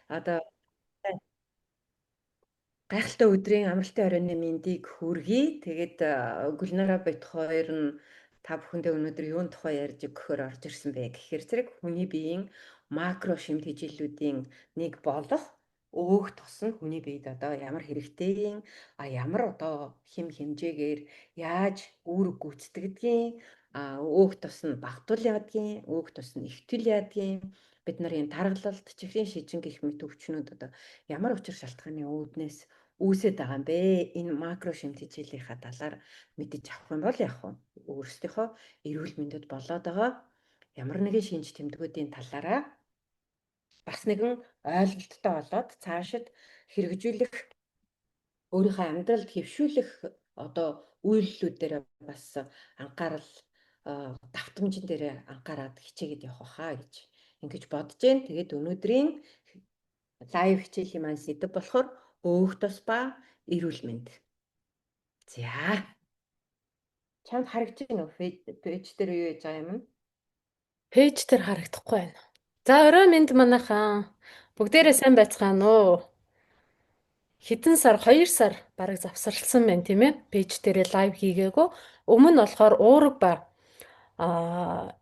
Одоо гайхалтай өдрийн амралтын оройн мэндийг хүргэе. Тэгээд Гүлнара бит хоёр нь та бүхэндээ өнөөдөр юун тухай ярьж өгөхөөр орж ирсэн бэ гэхээр зэрэг хүний биеийн макро шимт хичээллүүдийн нэг болох өөх тос нь хүний биед одоо ямар хэрэгтэй, ямар одоо хэмжээгээр яаж үүрэг гүйцэтгэдгийг, өөх тос нь багтуул яадгийн, өөх тос нь ихтэл яадгийн, бид нарын таргалалт, чихрийн шижин гэх мэт өвчнүүд одоо ямар учир шалтгааны үүднээс үүсэт байгаа юм бэ? Энэ макро шимт хичээлийнхаа талаар мэдэж авах юм бол яг өөрсдийнхөө эрүүл мэндэд болоод байгаа ямар нэгэн шинж тэмдгүүдийн талаараа бас нэгэн ойлголттой болоод цаашид хэрэгжүүлэх өөрийнхөө амьдралд хэвшүүлэх одоо үйлдэлүүд дээр бас анхаарал давтамжин дээр анхаарад хичээгээд явах хаа гэж ингэж бодож байна. Тэгээд өнөөдрийн лайв хичээлийн маань сэдэв болохоор өөх тос ба эрүүл мэнд. За. Чамд харагдаж байна уу? Пэйж дээр юу яаж байгаа юм? Пэйж дээр харагдахгүй байна. За орой минь манайхаа бүгдээрээ сайн байцгаана уу? Хэдэн сар, 2 сар бараг завсарласан байна тийм ээ. Пэйж дээрээ лайв хийгээгүй. Өмнө нь болохоор уурга ба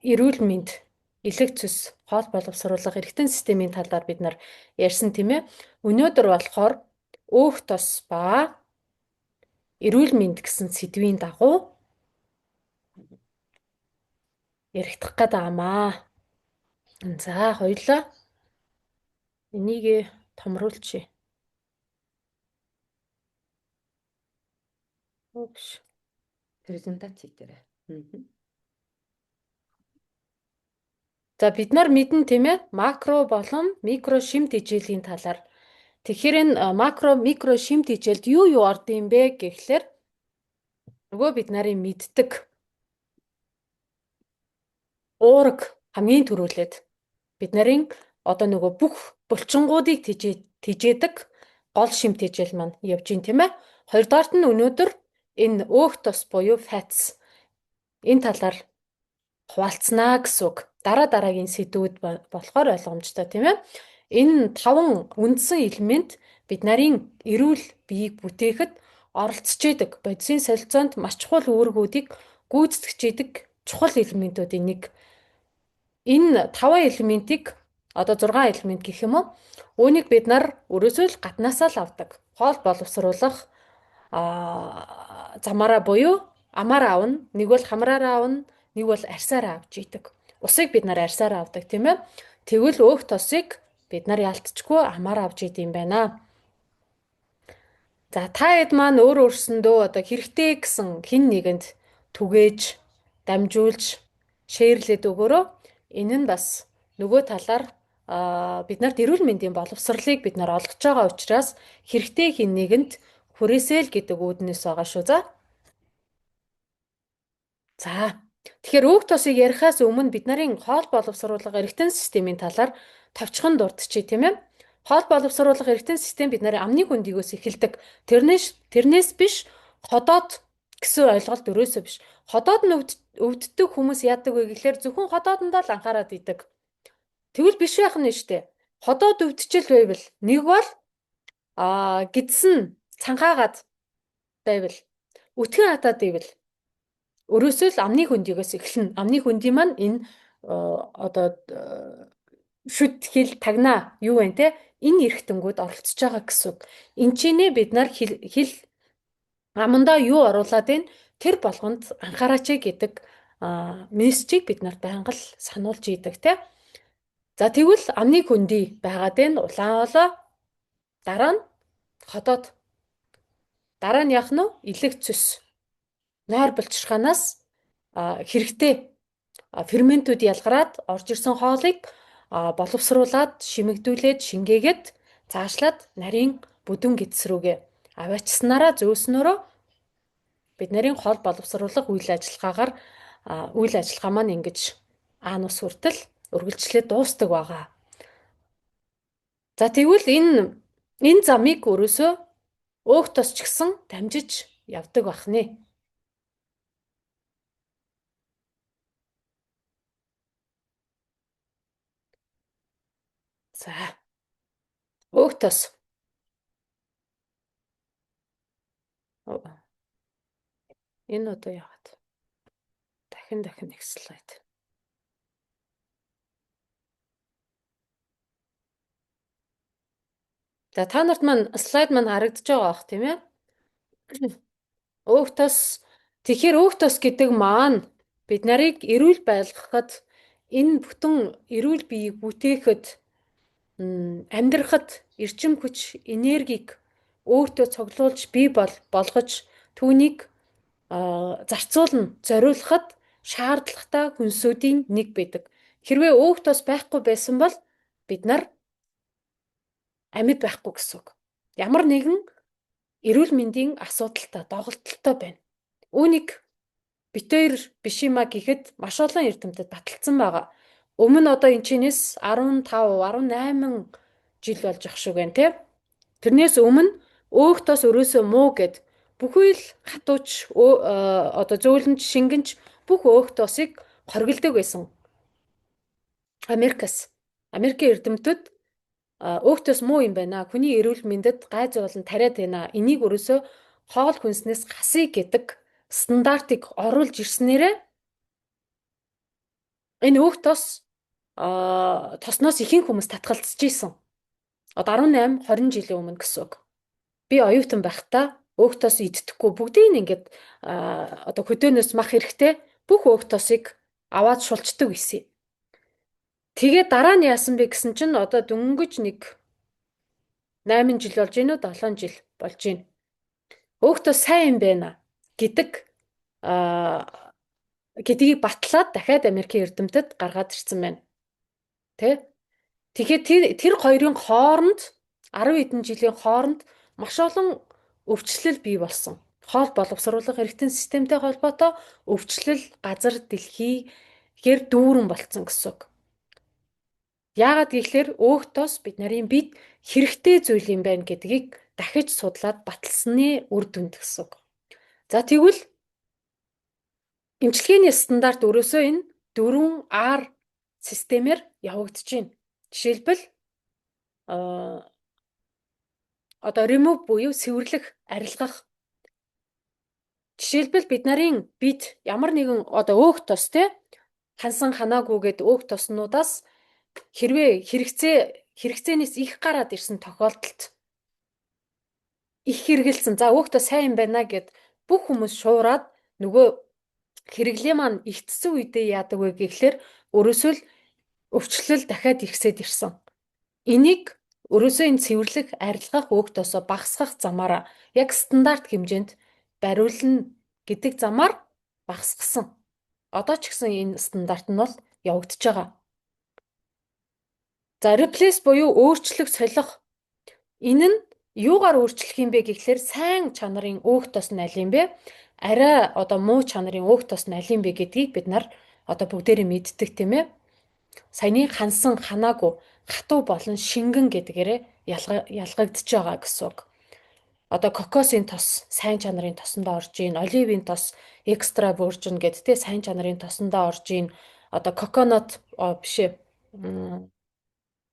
эрүүл мэнд, элэг цэс, хоол боловсруулах эргэтэн системийн талаар бид нар ярьсан тийм ээ. Өнөөдөр болохоор өөх тос ба эрүүл мэнд гэсэн сэдвийн дагуу яригдах гээд байгаамаа. За хоёулаа энийг томруулчихъя. Үгүй. Презентаци дээр. За бид нар мэднэ тийм ээ макро болон микро шимт хичээлийн талаар. Тэгэхээр энэ макро, микро шимт хичээлд юу орд юм бэ гэхлээр нөгөө бид нарын мэддэг уураг хамгийн түрүүлээд бид нарын одоо нөгөө бүх булчингуудыг тижээдэг гол шимт хичээл маань явж гин тийм ээ. Хоёрдугаарт нь өнөөдөр энэ өөх тос буюу fats энэ талаар хуваалцнаа гэсэн үг. Дараа дараагийн сэдвүүд болохоор ойлгомжтой тийм ээ. Энэ 5 үндсэн элемент бид нарын эрүүл биеийг бүтээхэд оролцож идэг бодисын солилцоонд маш чухал үүргүүдийг гүйцэтгэж идэг чухал элементүүдийн нэг. Энэ 5 элементийг одоо 6 элемент гэх юм уу? Үүнийг бид нар өрөөсөө л гаднаасаа л авдаг. Хоол боловсруулах замаараа буюу амаараа авна, нэг бол хамраараа авна, нэг бол арьсаараа авч идэг. Усыг бид нар арьсаараа авдаг тийм ээ. Тэгвэл өөх тосыг бид нар ялцчихгүй амаараа авч идэм байна. За та хэд маань өөрсөндөө одоо хэрэгтэй гэсэн хин нэгэнд түгээж, дамжуулж, шеэрлээд өгөөрөө. Энэ нь бас нөгөө талаар бид нарт эрүүл мэндийн боловсролыг бид нар олгож байгаа учраас хэрэгтэй хин нэгэнд хүрээсэй л гэдэг үүднээс байгаа шүү. За. Тэгэхээр өөх тосыг ярихаас өмнө бид нарын хоол боловсруулах эргэтэн системийн талаар товчхон дурдчихъя тийм ээ. Хоол боловсруулах эргэтэн систем бид нарын амны хөндийгөөс эхэлдэг. Тэрнээс биш ходоод гэсэн ойлголт өрөөсөө биш. Ходоод нь өвддөг хүмүүс яадаг вэ гэхлээр зөвхөн ходоодондоо л анхаарат идэг. Тэгвэл биш байх нь штэ. Ходоод өвдчихэл байвал нэг бол гидсэн цанхаагаад байвал өтгөн хатаад байвал өрөөсөө л амны хөндийгөөс эхэлнэ. Амны хөндөй маань энэ одоо шүд хил тагнаа юу вэ те? Энэ эргэтнгүүд оролцож байгаа гэсэн үг. Энд чинээ бид нар хил амандаа юу оруулаад байна? Тэр болгонд анхаараач гэдэг мессежийг бид нар байнга л сануулж идэг те. За тэгвэл амны хөндий байгаад байна. Улаан олоо. Дараа нь ходоод. Дараа нь яах нь вэ? Илэг цэс. Нойр булчирхаанаас хэрэгтэй ферментүүд ялгараад орж ирсэн хоолыг боловсруулад, шимэгдүүлээд, шингээгээд цаашлаад нарийн бүдүүн гидс рүүгээ аваачснараа зөөснөрөө бид нарын хоол боловсруулах үйл ажиллагаа маань ингэж аанус хүртэл үргэлжлээд дуустдаг байгаа. За тэгвэл энэ замыг өрөөсөө өөх тос ч гэсэн дамжиж явдаг бахнэ. За. өөх тос. Оо, энэ одоо яагаад? Дахин нэг слайд. За та нарт маань слайд маань харагдаж байгаа бах тийм ээ? Өөх тос тэгэхээр өөх тос гэдэг маань бид нарыг эрүүл байлгахад энэ бүтэн эрүүл биеийг бүтээхэд амьдрахад эрчим хүч, энергийг өөртөө цуглуулж бий болгож түүнийг зарцуулна, зориулахад шаардлагатай хүнсүүдийн нэг байдаг. Хэрвээ өөх тос байхгүй байсан бол бид нар амьд байхгүй гэсэн үг. Ямар нэгэн эрүүл мэндийн асуудалтай, доголдолтой байна. Үүнийг битээр биш юма гэхэд маш олон эрдэмтэд баталсан байгаа. Өмнө нь одоо энэ чинээс 15, 18 жил болж ах шиг байна тий. Тэрнээс өмнө өөх тос өрөөсөө муу гэд бүхий л хатууч одоо зөөлөнч, шингэнч бүх өөх тосыг хоригддаг байсан. Америкийн эрдэмтэд өөх тос муу юм байна. Хүний эрүүл мэндэд гай зовлон тариад байна. Энийг өрөөсөө хоол хүнснээс гасъя гэдэг стандартыг оруулж ирснээрээ энэ өөх тос тосноос ихэнх хүмүүс татгалзаж исэн. Одоо 18, 20 жилийн өмнө гэсэн үг. Би оюутан байхдаа өөх тос иддэхгүй бүгдийг ингээд одоо хөдөөнөөс мах хэрэгтэй бүх өөх тосыг аваад шулцдаг байсан. Тэгээ дараа нь яасан бэ гэсэн чинь одоо дөнгөж нэг 8 жил болж гинөө 7 жил болж гин. Өөх тос сайн юм байна гэдэг гэдгийг батлаад дахиад Америкийн эрдэмтэд гаргаад ирсэн байна. Тэ? Тэгэхээр тэр хоёрын хооронд 10 хэдэн жилийн хооронд маш олон өвчлөл бий болсон. Хоол боловсруулах эргэтэн системтэй холбоотой өвчлөл газар дэлхийгээр дүүрэн болцсон гэсэн үг. Яагаад гэвэл өөх тос бид нарын бид хэрэгтэй зүйл юм байна гэдгийг дахиж судлаад баталсны үр дүнд гэсэн үг. За тэгвэл эмчилгээний стандарт өрөөсөө энэ 4R системээр явагдаж байна. Жишээлбэл одоо remove буюу сэвэрлэх, арилгах. Жишээлбэл бид нарын бид ямар нэгэн одоо өөх тос те хансан ханаагүй гэд өөх тоснуудаас хэрвээ хэрэгцээнээс их гараад ирсэн тохиолдолд их хэрэгэлсэн. За өөх тос сайн юм байна гэд бүх хүмүүс шуураад нөгөө хэрэглээ маань ихтсэн үедээ яадаг вэ гэхлээр өрөөсөө л өвчлөл дахиад ихсээд ирсэн. Энийг өрөөсөө энэ цэвэрлэх, арилгах, өөх тосоо багасгах замаараа яг стандарт хэмжээнд бариулна гэдэг замаар багасгасан. Одоо ч гэсэн энэ стандарт нь бол явагдаж байгаа. За replace буюу өөрчлөх, солих. Энэ нь юугаар өөрчлөх юм бэ гэхлээр сайн чанарын өөх тос нь аль юм бэ? Арай одоо муу чанарын өөх тос нь аль юм бэ гэдгийг бид нар одоо бүгдээрээ мэддэг тийм ээ. Саяны хансан, ханаагүй, хатуу болон шингэн гэдгээрээ ялгагдж байгаа гэсэн үг. Одоо кокосын тос сайн чанарын тосондоо орж ийн, оливын тос экстра virgin гэдэг те сайн чанарын тосондоо орж ийн. Одоо coconut биш ээ.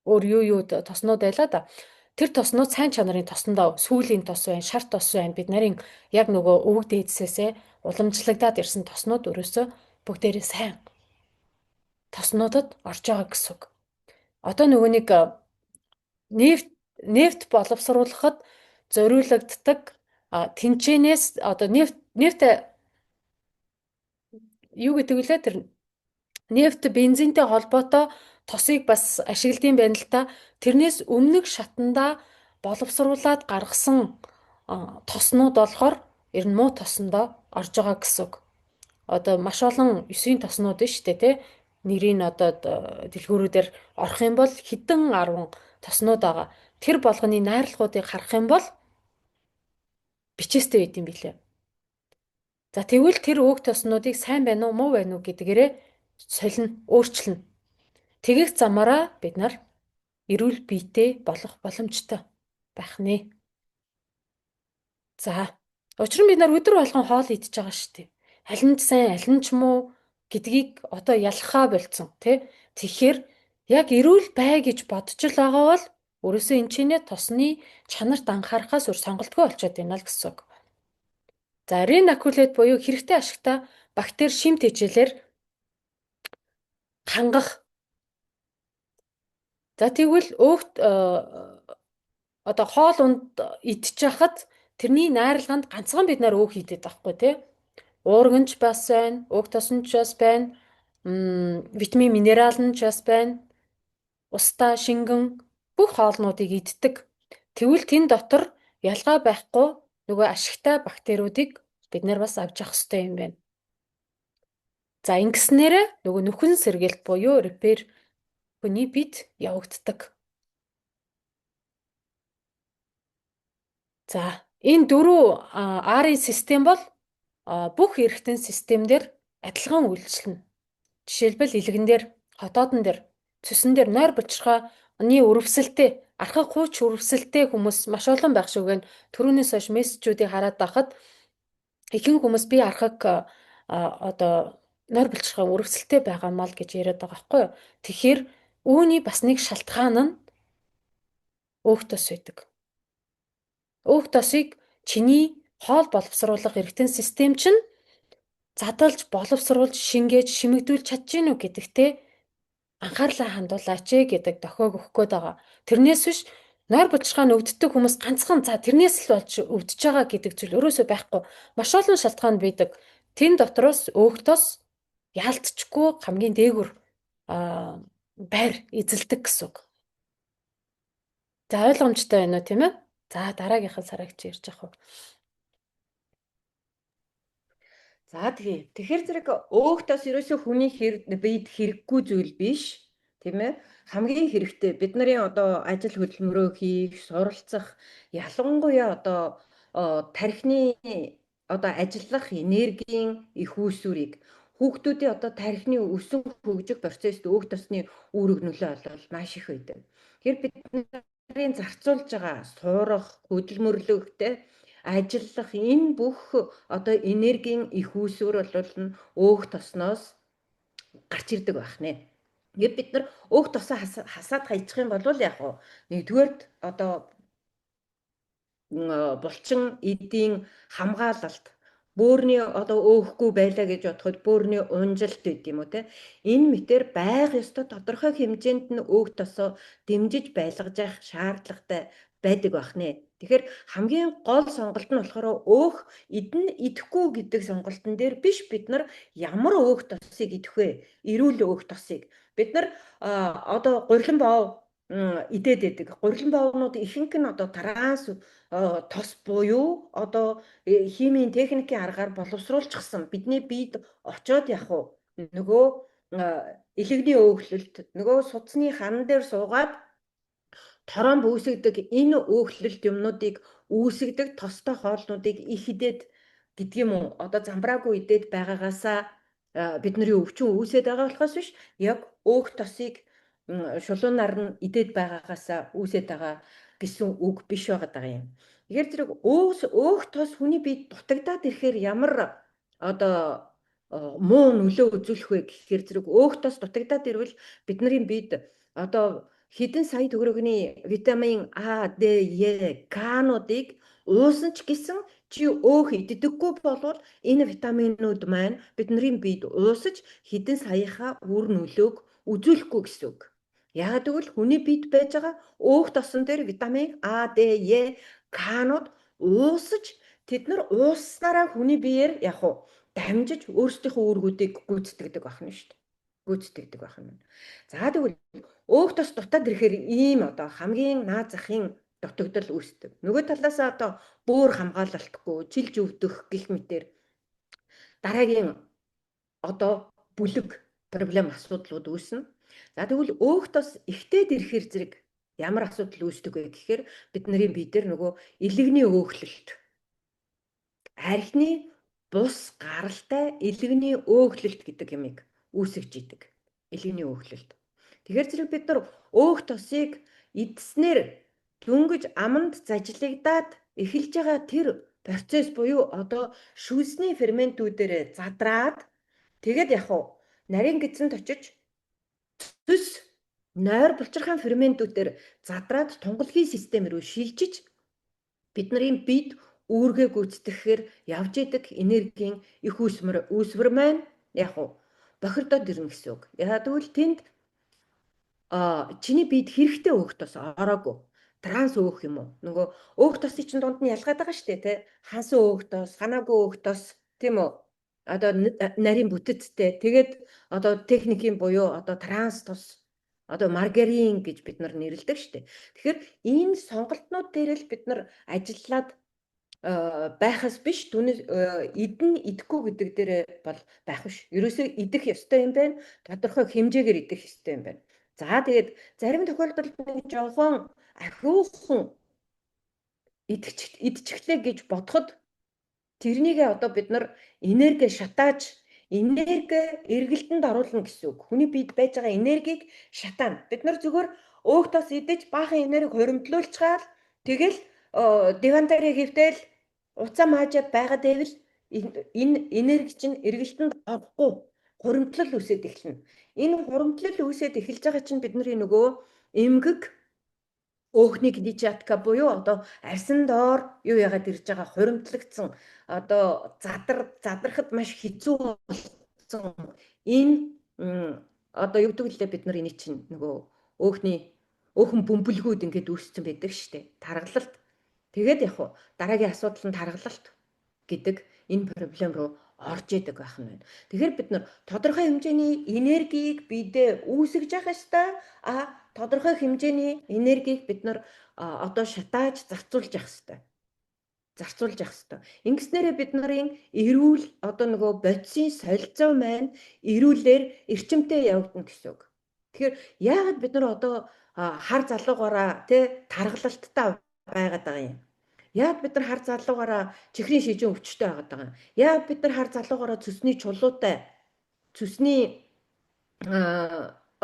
Өөр юу тоснууд байлаа да. Тэр тоснууд сайн чанарын тосондоо сүүлийн тос байна, шар тос байна. Бид нарын яг нөгөө өвөг дээдсээсээ уламжлагдаад ирсэн тоснууд өрөөсөө бүгдээрээ сайн тоснуудад орж байгаа гэсэн үг. Одоо нөгөө нэг нефт боловсруулахад зориулагддаг тэнцэнээс одоо нефт юу гэдэг вүлээ тэр нефт бензинтэй холбоотой тосыг бас ашигладаг байна л та. Тэрнээс өмнөх шатанда боловсруулад гаргасан тоснууд болохоор ер нь муу тосондоо орж байгаа гэсэн үг. Одоо маш олон 9-ийн тоснууд нь шүү дээ тий. Нэрийг одоо дэлгүүрүүдээр орох юм бол хэдэн 10 тоснууд байгаа. Тэр болгоны найрлагуудыг харах юм бол бичээстэй байд юм билээ. За тэгвэл тэр өөх тоснуудыг сайн байна уу, муу байна уу гэдгээрээ солино, өөрчилнө. Тэгэх замаараа бид нар эрүүл биетэй болох боломжтой байх нэ. За учир нь бид нар өдөр болгон хоол идж байгаа шүү дээ. Аль нь сайн, аль нь ч муу гэдгийг одоо ялхаа болцсон тий. Тэгэхээр яг эрүүл бай гэж бодож л байгаа бол Өөрөөсөө энэ чинээ тосны чанарт анхаарахаас өөр сонголтгүй болчиход байна л гэсэн үг. За, ренакулет буюу хэрэгтэй ашигтай бактери шимт хичээлээр хангах. За, тэгвэл өөхт одоо хоол унд идчихэхэд тэрний найрлаганд ганцхан бид нар өөх идэт байхгүй тий. Уурганч бас байна, өөх тосонч бас байна, витамин минерал нь ч бас байна. Устаа, шингэн бүх хоолнуудыг иддэг. Тэгвэл тэн дотор ялгаа байхгүй нөгөө ашигтай бактериудыг бид нар бас авч явах хэрэгтэй юм байна. За, ингэснээрээ нөгөө нүхэн сэргээлт буюу репер хүний бид явагддаг. За, энэ дөрвөн R-ийн систем бол бүх эргэтэн системдэр адилхан үйлчлэнэ. Жишээлбэл илгэн дээр, хотоодон дээр, цусан дээр нойр булчирхааны өрөвсөлтэй, архаг хууч өрөвсөлтэй хүмүүс маш олон байх шиг байна. Төрөөнөөс хойш мессежүүдийг хараад байхад ихэнх хүмүүс би архаг одоо нойр булчирхай өрөвсөлтэй байгаа мал гэж яриад байгаа байхгүй юу? Тэгэхээр үүний бас нэг шалтгаан нь өөх тос байдаг. Өөх тосыг чиний хоол боловсруулах эргэтэн систем чинь задалж, боловсруулж, шингээж, шимэгдүүлж чадчихэв гэдэгтээ анхаарлаа хандуулаач гэдэг дохиог өгөх гээд байгаа. Тэрнээс биш нойр булчирхай нь өвддөг хүмүүс ганцхан за тэрнээс л болж өвдөж байгаа гэдэг зүйл өрөөсөө байхгүй. Маш олон шалтгаан байдаг. Тэн дотроос өөх тос яалтчгүй хамгийн дээгүр байр эзэлдэг гэсэн үг. За, ойлгомжтой байна уу тийм ээ? За, дараагийнхаа сарагч ярьж явах уу. За тэгэхээр зэрэг өөх тос ерөөсөө хүний бид хэрэггүй зүйл биш, тийм ээ? Хамгийн хэрэгтэй бид нарын одоо ажил хөдөлмөрөө хийх, суралцах, ялангуяа одоо тархины одоо ажиллах энергийн их үүсвэрийг хүүхдүүдийн одоо тархины өсөн хөгжих процессд өөх тосны үүрэг нөлөө олвол маш их байдаг. Тэгэхээр бид нарын зарцуулж байгаа сурах, хөдөлмөрлөхтэй ажиллах энэ бүх одоо энергийн их үүсвэр бол нь өөх тосноос гарч ирдэг байх нэ. Ингээд бид нар өөх тосоо хасаад хайчих юм бол яг нь нэгдүгээрт одоо булчин эдийн хамгаалалт бөөрийн одоо өөхгүй байлаа гэж бодоход бөөрийн унжилт гэдэг юм уу те энэ мэтэр байх ёстой тодорхой хэмжээнд нь өөх тосоо дэмжиж байлгаж явах шаардлагатай байдаг байх нэ. Тэгэхээр хамгийн гол сонголт нь болохоор өөх идэн идэхгүй гэдэг сонголтын дээр биш бид нар ямар өөх тосыг идэх вэ? Эрүүл өөх тосыг. Бид нар одоо гурилан боов идээд байдаг. Гурилан боовнууд ихэнх нь одоо транс тос буюу одоо химийн техникийн аргаар боловсруулчихсан бидний биед очоод яг нөгөө илэгний өөхлөлт нөгөө судасны хан дээр суугаад торон үүсгдэг энэ өөхлөлт юмнуудыг үүсгдэг тостой хоолнуудыг их идээд гэдэг юм уу одоо замбраагүй идээд байгаагаасаа бидний өвчин үүсээд байгаа болохоос биш яг өөх тосыг шулуунаар нь идээд байгаагаасаа үүсээд байгаа гэсэн үг биш байгаа юм. Тэгэхээр зэрэг өөх тос хүний биед дутагдаад ирэхээр ямар одоо муу нөлөө үзүүлэх вэ гэхээр зэрэг өөх тос дутагдаад ирвэл бидний биед одоо хэдэн сая төгрөгийн витамин А, Д, Е, К-нуудыг уусан ч гэсэн чи өөх иддэггүй болвол энэ витаминууд маань бидний биед уусаж хэдэн саяхаа үр нөлөөг үзүүлэхгүй гэсэн үг. Яг тэгвэл хүний биед байж байгаа өөх тосон дээр витамин А, Д, Е, К-нууд уусаж тэд нар ууснараа хүний биеэр яг дамжиж өөрсдийнхөө үүргүүдийг гүйцэтгэдэг байна шүү дээ. Гүйцэтгэдэг байна. За тэгвэл өөх тос дутаад ирэхээр ийм одоо хамгийн наад захын дутагдал үүсдэг. Нөгөө талаас одоо бөөр хамгаалалтгүй, жилж өвдөх гэх мэтэр дараагийн одоо бүлэг проблем асуудлууд үүснэ. За тэгвэл өөх тос ихтэйд ирэхээр зэрэг ямар асуудал үүсдэг вэ гэхээр бидний биедэр нөгөө илэгний өөхлөлт архины бус гаралтай илэгний өөхлөлт гэдэг юмыг үүсгэж идэг. Илэгний өөхлөлт. Тэгэхээр зэрэг бид нар өөх тосыг идснээр дүнгиж аманд зажлагдаад эхэлж байгаа тэр процесс буюу одоо шүлсний ферментүүдээр задраад тэгээд нарийн гидсэнд очиж цэс нойр булчирхайн ферментүүдээр задраад тунгалгийн систем рүү шилжиж бидний бид үүргээ гүйцэтгэхээр явж идэг энергийн их үүсвэр маань яг уу бохирдоод ирнэ гэсэн үг. Яагаад гэвэл тэнд чиний биед хэрэгтэй өөх тос ороогүй. Транс өөх юм уу? Нөгөө өөх тосын чинь дунд нь ялгаад байгаа шүү дээ, тэ? Хансан өөх тос, ханаагүй өөх тос, тийм үү? Одоо нарийн бүтэцтэй. Тэгээд одоо техникийн буюу одоо транс тос, одоо маргарин гэж бид нар нэрлэдэг шүү дээ. Тэгэхээр энэ сонголтнууд дээр л бид нар ажиллаад байхаас биш түүнээс идэн идэхгүй гэдэг дээр бол байх биш. Ерөөсөө идэх ёстой юм байна. Тодорхой хэмжээгээр идэх ёстой юм байна. За тэгээд зарим тохиолдолд нэг жоохон ахиухан идчихлээ гэж бодоход тэрнийгээ одоо бид нар энерги шатааж энерги эргэлтэнд оруулна гэсэн үг. Хүний биед байж байгаа энергийг шатаана. Бид нар зүгээр өөхтөөс идэж баахан энерги хуримтлуулчихаар тэгэл диван дээр хэвтэл уцаа маажаад байгаад байвал энэ энерги чинь эргэлтэнд орохгүй хуримтлал үүсээд эхэлнэ. Энэ хуримтлал үүсээд эхэлж байгаа чинь бидний нөгөө эмгэг өөхний клетчатка буюу одоо арьсан доор юу яагаад ирж байгаа хуримтлагдсан одоо задрахад маш хэцүү болсон энэ одоо юу гэдэг лээ бид нар эний чинь нөгөө өөхөн бөмбөлгүүд ингээд үүссэн байдаг штэ таргалалт. Тэгээд яг уу дараагийн асуудал нь таргалалт гэдэг энэ проблем руу орж идэг байх нь байна. Тэгэхээр бид нар тодорхой хэмжээний энергийг бидээ үүсгэж явах ёстой. Тодорхой хэмжээний энергийг бид нар одоо шатааж зарцуулж явах ёстой. Ингэснээрээ бид нарын эрүүл одоо нөгөө бодисын солилцоо маань эрүүлэр эрчимтэй явагдана гэсэн үг. Тэгэхээр яагаад бид нар одоо хар залуугаараа таргалалттай байгаад байгаа юм? Яагаад бид нар хар залуугаараа чихрийн шижин өвчтэй байгаад байгаа юм? Яагаад бид нар хар залуугаараа цөсний чулуутай, цөсний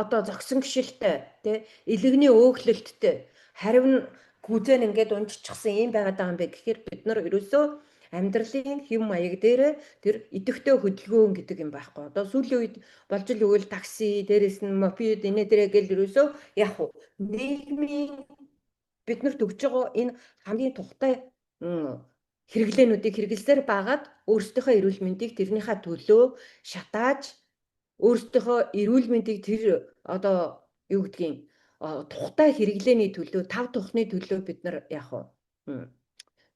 одоо зогсон гიშэлтэй, элэгний өөхлөлттэй, харин гүзэн ингээд унжчихсан юм байгаад байгаа юм бэ гэхээр бид нар ерөөсөө амьдралын хэв маяг дээр тэр идэвхтэй хөдөлгөөн гэдэг юм байхгүй. Одоо сүүлийн үед болж л өгвөл такси, дээрээс нь мопед инээ дээрээ гэл ерөөсөө яг уу нийгмийн биднэрт өгж байгаа энэ хамгийн тухтай хэрэглээнүүдийг хэрэглэсээр байгаад өөрсдийнхөө эрүүл мэндийг тэрнийхээ төлөө шатааж өөрсдийнхөө эрүүл мэндийг тэр одоо юу гэдгийг тухтай хэрэглээний төлөө тав тухны төлөө бид нар яг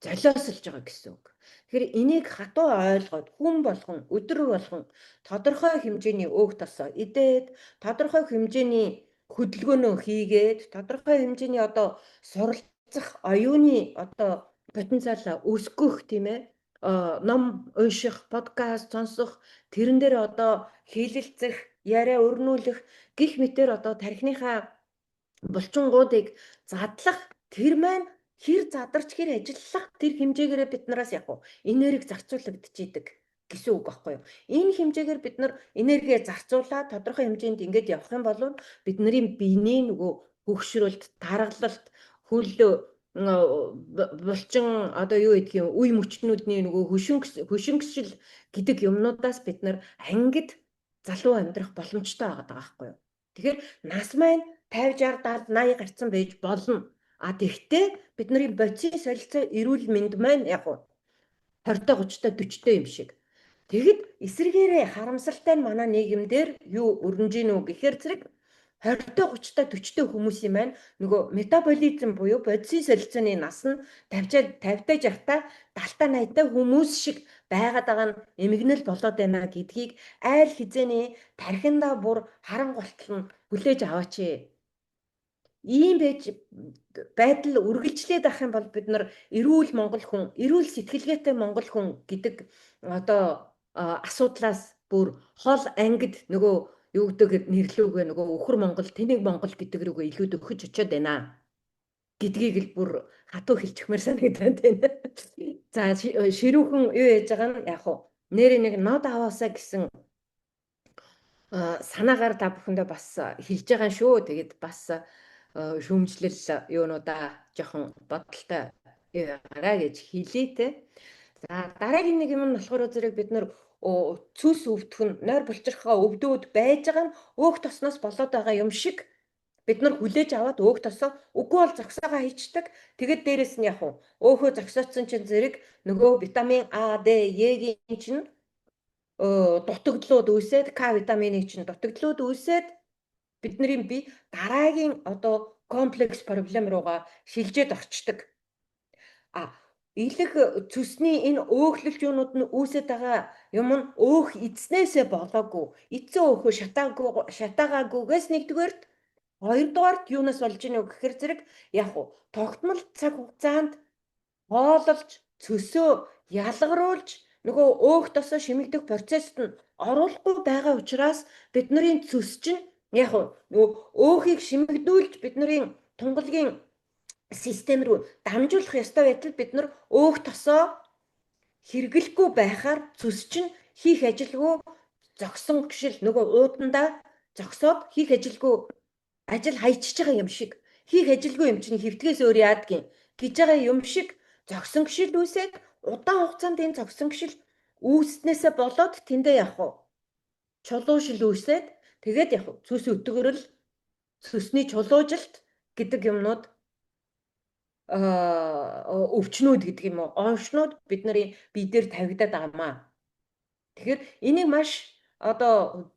золиослж байгаа гэсэн үг. Тэгэхээр энийг хатуу ойлгоод хүн болгон өдөр болгон тодорхой хэмжээний өөх тосоо идээд тодорхой хэмжээний хөдөлгөөнөө хийгээд тодорхой хэмжээний одоо суралцах оюуны одоо потенциал өсгөх тийм ээ ном унших, подкаст сонсох, тэрэн дээр одоо хэлэлцэх, яриа өрнүүлэх гих мэтэр одоо тархиныхаа булчингуудыг задлах тэр маань хэр задарч хэр ажиллах тэр хэмжээгээр бид нараас яг энерги зарцуулагдчихийдэг гэсэн үг байхгүй юу? Энэ хэмжээгээр бид нар энерги зарцуулаад тодорхой хэмжээнд ингэж явах юм бол бидний биений нөгөө хөгшрөлт, таргалалт, хөл булчин одоо юу гэдгийг үе мөчнүүдний нөгөө хөшөнгөсөл гэдэг юмнуудаас бид нар ангид залуу амьдрах боломжтой байгаа байхгүй юу? Тэгэхээр нас маань 50, 60, 70, 80 гарцсан байж болно. Тэгтээ бидний бодисын солилцоо эрүүл мэнд маань яг 20-той 30-той 40-той юм шиг. Тэгэд эсэргээрээ харамсалтай нь манай нийгэмдэр юу өрнөж гинүү гэхээр зэрэг 20-той 30-той 40-той хүмүүсийн маань нөгөө метаболизм буюу бодисын солилцооны нас нь 50-тай 60-тай 70-тай 80-тай хүмүүс шиг байгаад байгаа нь эмгэнэл болоод байна гэдгийг айл хизээний тархиндаа бүр харанголтол нь хүлээж аваач. Ийм байдал үргэлжлээд авах юм бол бид нар эрүүл Монгол хүн, эрүүл сэтгэлгээтэй Монгол хүн гэдэг одоо асуудлаас бүр хол ангид нөгөө юу гэдэг нэрлүүгээ нөгөө өхөр Монгол, тэнэг Монгол гэдэг рүүгээ илүүд өгч очиод байна гэдгийг л бүр хатуу хэлчихмээр санагдаад байна. За ширүүхэн юу яаж байгаа нь яг уу нэр нэг нод аваасаа гэсэн санаагаар та бүхэндээ бас хэлж байгаа шүү. Тэгээд бас шүүмжлэл юунуудаа жоохон бодолтой гараа гэж хэлээ те. За дараагийн нэг юм нь болохоор зэрэг бид нар цүс өвдөх нь нойр булчирхаа өвдөөд байж байгаа нь өөх тосноос болоод байгаа юм шиг Бид нар хүлээж аваад өөх тосоо үгүй бол зогсоогоо хийчдэг. Тэгээд дээрэс нь яг уу өөхөө зогсоодсон чинь зэрэг нөгөө витамин А, Д, Е-гийн чинь дутагдлууд үүсээд К витаминыг чинь дутагдлууд үүсээд бидний бие дараагийн одоо комплекс проблем руугаа шилжээд орчдөг. Илэг цөсний энэ өөхлөлт юунууд нь үүсэж байгаа юм нь өөх эзнээсээ болоогүй. Эцэн өөхөө шатаагаагүйгээс нэгдүгээрт, хоёрдугаарт юунаас болж ийнө гэхээр зэрэг яг уу тогтмол цаг хугацаанд хоололж, цөсөө ялгаруулж нөгөө өөх тосоо шимэгдэх процессд нь оруулахгүй байгаа учраас бидний цөс чинь яг уу нөгөө өөхийг шимэгдүүлж бидний тунгалгийн систем рүү дамжуулах ёстой байтал бид нар өөх тосоо хэрэглэхгүй байхаар цөс чинь хийх ажилгүй зогсон гişил нөгөө уудандаа зогсоод хийх ажилгүй ажил хайчиж байгаа юм шиг хийх ажилгүй юм чинь хэвтгээс өөр яадгийн гэж байгаа юм шиг зогсон гişил үүсээд удаан хугацаанд энэ зогсон гişил үүснээсээ болоод тэндээ явах уу чулуушил үүсээд тэгээд явах цөс өтгөрөл цөсний чулуужилт гэдэг юмнууд өвчнүүд гэдэг юм уу оншнууд бидний бие дээр тавигдаад байгаамаа. Тэгэхээр энийг маш одоо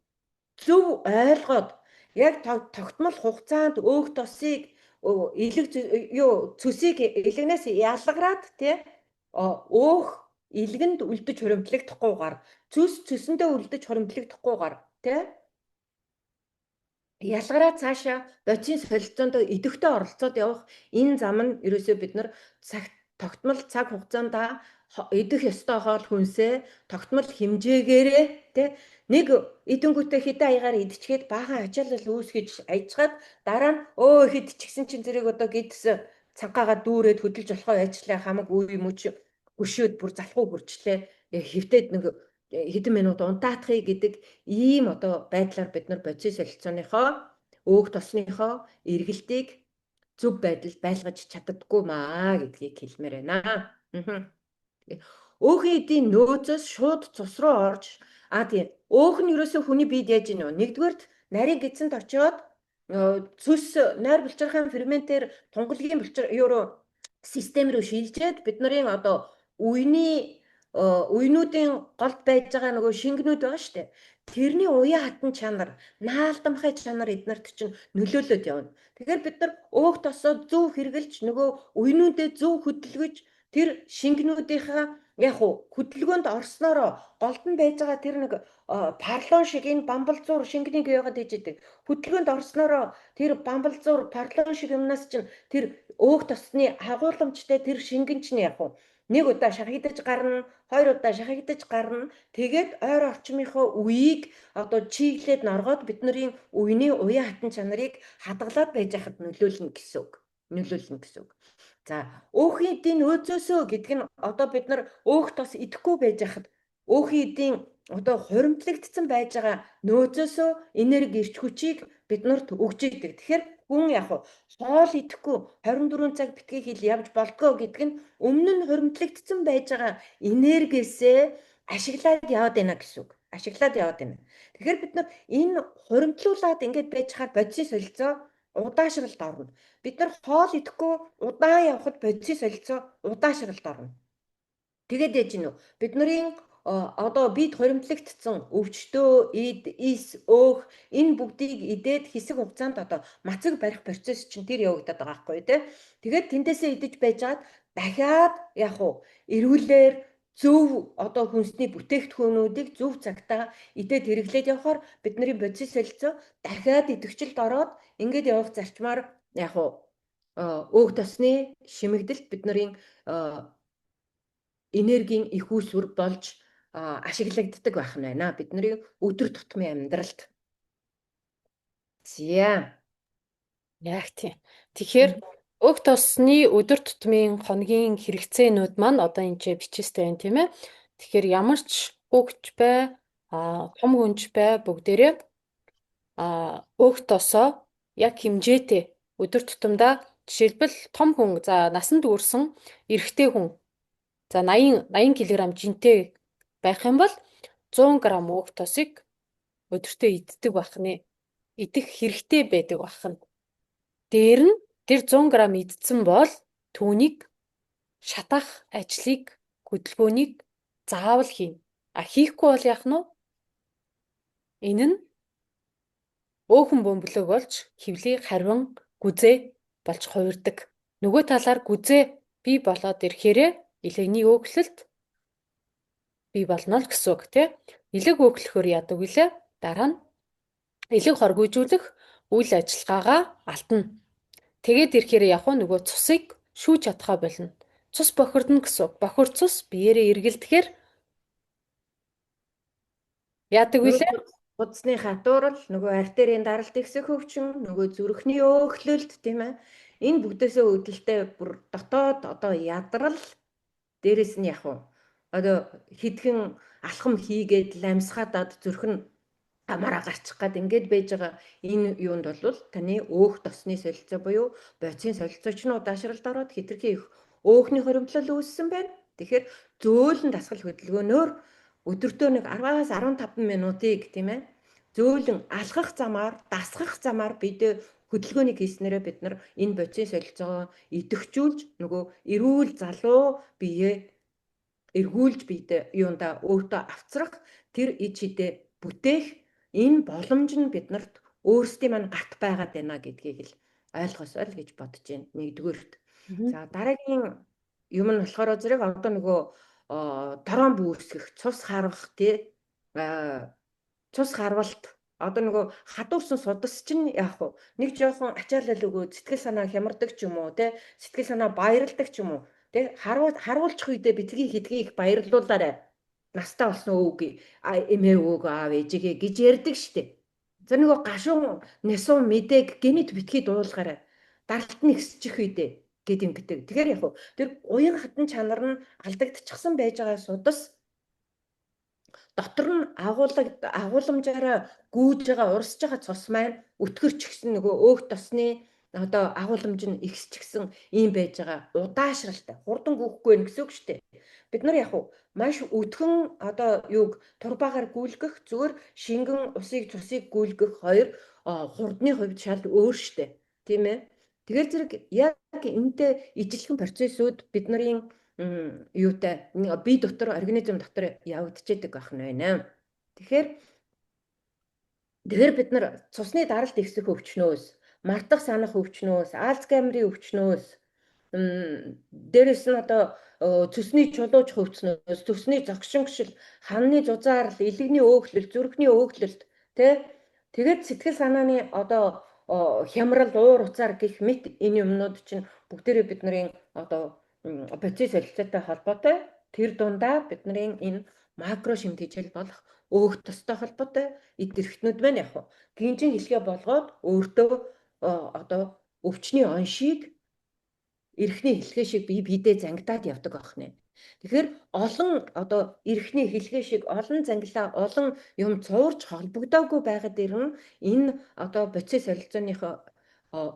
зөв ойлгоод яг тогтмол хугацаанд өөх тосыг илэг цөсийг илэгнээс ялгараад тий өөх илгэнд үлдэж хуримтлагдахгүйгээр цөсөндөө үлдэж хуримтлагдахгүйгээр тий ялгараа цаашаа бодисын солилцоонд идэвхтэй оролцоод явах энэ зам нь ерөөсөө бид нар тогтмол цаг хугацаанд идэх ёстой хоол хүнсээ тогтмол хэмжээгээрээ тий нэг идэнгүүтээ хэдэн аягаар идчихээд баахан ачаалал үүсгэж ажгаад дараа нь идчихсэн чинь зэрэг одоо гидс цанхаагаа дүүрээд хөдөлж болохоо ажиллаа хамаг үе мөч гүшөөд бүр залхуу хүрчлээ хэвтээд нэг хэдэн минут унтаатахыг гэдэг ийм одоо байдлаар бид нар бодис солилцооныхоо өөх тосныхоо эргэлтийг зөв байдалд байлгаж чаддаггүй маа гэдгийг хэлмээр байна. Өөхийн эдийн нөөцөөс шууд цус руу орж тийм өөх нь ерөөсөө хүний биед яаж ийнө нэгдүгээрт нарийн гидсэнд очиод цөс найр булчирхайн ферментээр тунгалгийн систем рүү шилжээд бидний одоо уйнуудын голд байж байгаа нөгөө шингэнүүд байгаа шүү дээ. Тэрний уян хатан чанар, наалдамхай чанар эднэрт чинь нөлөөлөд явна. Тэгэхээр бид нар өөх тосоо зөв хэрглэж нөгөө уйнуудээ зөв хөдөлгөж тэр шингэнүүдийнхаа яг хөдөлгөөнд орсноороо голд нь байж байгаа тэр нэг парлон шиг энэ бамбалзуур шингэнийг яагаад хийж идэг. Хөдөлгөөнд орсноороо тэр бамбалзуур парлон шиг юмнаас чинь тэр өөх тосны агуулмжтай тэр шингэн чинь яг нэг удаа шахагдаж гарна, хоёр удаа шахагдаж гарна. Тэгээд ойр орчмынхоо үеийг одоо чиглээд норгоод бидний үений уян хатан чанарыг хадгалаад байж хахад нөлөөлнө гэсэн үг. За, өөхийн эдийн нөөцөөсөө гэдэг нь одоо бид нар өөх тос идэхгүй байж хахад өөхийн эдийн одоо хуримтлагдсан байж байгаа нөөцөөсөө энерги ирч хүчийг биднэрт өгч идэг. Тэгэхээр хүн яг хоол идэхгүй 24 цаг битгий хил явж болдгоо гэдэг нь өмнө нь хуримтлагдсан байж байгаа энергиэсээ ашиглаад яваад байна гэсэн үг. Тэгэхээр бид нар энэ хуримтлуулаад ингэж байж хаад бодисын солилцоо удаашралд орно. Бид нар хоол идэхгүй удаан явхад бодисын солилцоо удаашралд орно. Тэгээд яаж гинөө бидний одоо бид хоримтлагдсан өвчтөө, эд, ис, өөх энэ бүгдийг идээд хэсэг хугацаанд одоо мацаг барих процесс чинь тэр явагдаад байгаа байхгүй тий. Тэгээд тэндээсээ идэж байжгаад дахиад яг эрүүлэр зөв одоо хүнсний бүтээгдэхүүнүүдийг зөв цагтаа идээд хэрэглээд явхаар бидний бодис солилцоо дахиад идэвхжилд ороод ингээд явах зарчмаар яг өөх тосны шимэгдэлт бидний энергийн их үүсвэр болж ашиглагддаг байх нь байна. Бидний өдөр тутмын амьдралд. За. Яг тийм. Тэгэхээр өөх тосны өдөр тутмын хоногийн хэрэгцээнүүд маань одоо энэ ч бичээстэй байна тийм ээ. Тэгэхээр ямар ч хүүхч бай, том хүнч бай бүгдээрээ өөх тосоо яг хэмжээтэй өдөр тутамдаа жишээлбэл том хүн за насанд хүрсэн эрэгтэй хүн за 80 кг жинтэй байх юм бол 100 г өөх тосыг өдөртөө иддэг байх нэ. Идэх хэрэгтэй байдаг байх нь. Дээр нь тэр 100 г идсэн бол түүнийг шатах ажлыг хөдөлгөөнийг заавал хийнэ. А хийхгүй бол яах нь вэ? Энэ нь өөхөн бөмбөлөг болж хөвлий харвин гүзээ болж хувирдаг. Нөгөө талаар гүзээ бий болоод ирэхээрээ илэгний өөхлөлт бий болно л гэсэн үг тий. Илэг өөхлөхөөр яадаг вүлээ? Дараа нь илэг хоргүйжүүлэх үйл ажиллагаагаа алдна. Тэгээд ирэхээр яг нөгөө цусыг шүүж чадхаа болно. Цус бохирдно гэсэн үг. Бохир цус биеэрээ эргэлдэхээр яадаг вүлээ? Гудасны хатуурал, нөгөө артерийн даралт ихсэх хөвчин, нөгөө зүрхний өөхлөлт тийм ээ. Энэ бүгдээсээ үүдэлтэй бүр дотоод одоо ядрал дээрэс нь яг уу одоо хитгэн алхам хийгээд ламсгаадад зүрх нь амаараа гарчих гад ингээд байж байгаа энэ юунд бол таны өөх тосны солилцоо буюу бодисын солилцооч нь удаашралд ороод хитрхи их өөхний хоригдлол үүссэн байна. Тэгэхээр зөөлөн дасгал хөдөлгөөнөөр өдөртөө нэг 10-аас 15 минутыг тийм ээ зөөлөн алхах замаар, дасгах замаар бид хөдөлгөөнийг хийснээрээ бид нар энэ бодисын солилцоо идэвхжүүлж нөгөө эрүүл залуу бие эргүүлж биедээ юунда өөртөө авцрах тэр ид шидэ бүтээх энэ боломж нь биднэрт өөрсдийн маань гарт байгаад байна гэдгийг л ойлгосоо л гэж бодож байна. Нэгдүгüүрт. За дараагийн юм нь болохоор зэрэг одоо нөгөө торон бүүсгэх, цус харвах тий цус харвалт одоо нөгөө хадуурсан судас чинь яах вэ? Нэг жоохон ачаалал өгөө сэтгэл санаа хямардаг ч юм уу тий сэтгэл санаа баярладаг ч юм уу тий харуулчих үедээ битгий хидгийг их баярлуулаарай. Настаа болсон өвгий эмээ өвөг аав ээжигээ гэж ярьдаг штэ. За нөгөө гашуун несун мэдээг гинэт битгий дуулгаарай. Даралт нь ихсчих үедээ гэд юм гэдэг. Тэгэхээр яг тэр уян хатан чанар нь алдагдчихсан байж байгаа судас дотор нь агуулмжаараа гүйж байгаа урсж байгаа цус маань өтгөрч гисэн нөгөө өөх тосны одоо агуулмж нь ихсчихсэн юм байж байгаа удаашралтай хурдан гүйхгүй байх гэсэн үг шүү дээ. Бид нар яг маш өдгөн одоо юуг турбаагаар гүйлгэх зүгээр шингэн усыг цусыг гүйлгэх хоёр хурдны хувьд шал өөр шүү дээ. Тийм ээ. Тэгэхээр зэрэг яг энэтэй ижилхэн процессууд бидний юутай бие дотор организм дотор явагдчихэдэг байх нь байна. Тэгэхээр бид нар цусны даралт ихсэх өвчнөөс, мартах санах өвчнөөс, Альцгеймерийн өвчнөөс, дээрэс нь одоо цөсний чулууж хөвцнөөс, цөсний зогшингшил, ханны зузаарл, илэгний өөхлөлт, зүрхний өөхлөлт, тэгээд сэтгэл санааны одоо хямрал, уур уцаар гэх мэт энэ юмнууд чинь бүгдээрээ бидний одоо бодис солилцоотой холбоотой. Тэр дундаа бидний энэ макро шимтгийжил болох өөх тостой холбоотой эд эрхтнүүд байна яг. Гинжин хэлхээ болгоод өөртөө одоо өвчний оншийг эрхний хэлхээ шиг бие биедээ зангидаад явдаг байна. Тэгэхээр олон одоо эрхний хэлхээ шиг олон зангилаа олон юм цуурч холбогдоогүй байгаад ирэн энэ одоо бодис солилцооныхоо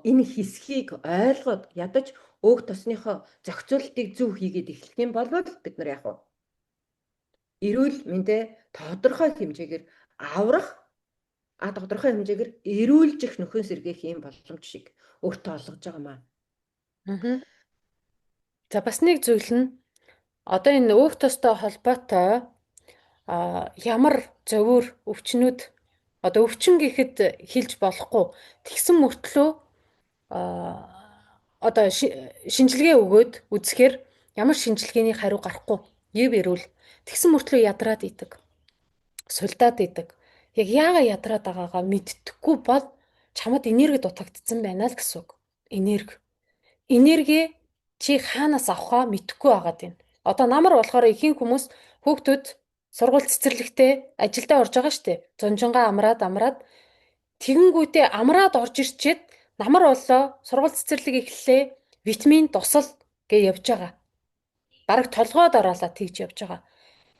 энэ хэсгийг ойлгоод ядаж өөх тосныхоо зохицуултыг зөв хийгээд эхлэх юм бол бид нар яг эрүүл мэндэ тодорхой хэмжээгээр аврах тодорхой хэмжээгээр эрүүлжих нөхөн сэргээх юм боломж шиг өөртөө олгож байгаа маа. За бас нэг зүйл нь одоо энэ өөх тостой холбоотой ямар зөвөр өвчнүүд одоо өвчин гэхэд хэлж болохгүй тэгсэн мөртлөө одоо шинжилгээ өгөөд үзэхээр ямар шинжилгээний хариу гарахгүй ив эрүүл тэгсэн мөртлөө ядраад идэг сулдаад идэг яг яагаад ядраад байгаагаа мэдтэггүй бол чамд энерги дутагдсан байна л гэсэн үг энерги чи хаанаас авахаа мэдэхгүй байгаад байна одоо намар болохоор ихэнх хүмүүс хүүхдүүд сургууль цэцэрлэгтээ ажилдаа орж байгаа штэ зунжингаа амраад тэгэнгүүтээ амраад орж ирчээд намар боллоо сургууль цэцэрлэг эхэллээ витамин тусал гэж явж байгаа. Бараг толгойд ороолаа тэгж явж байгаа.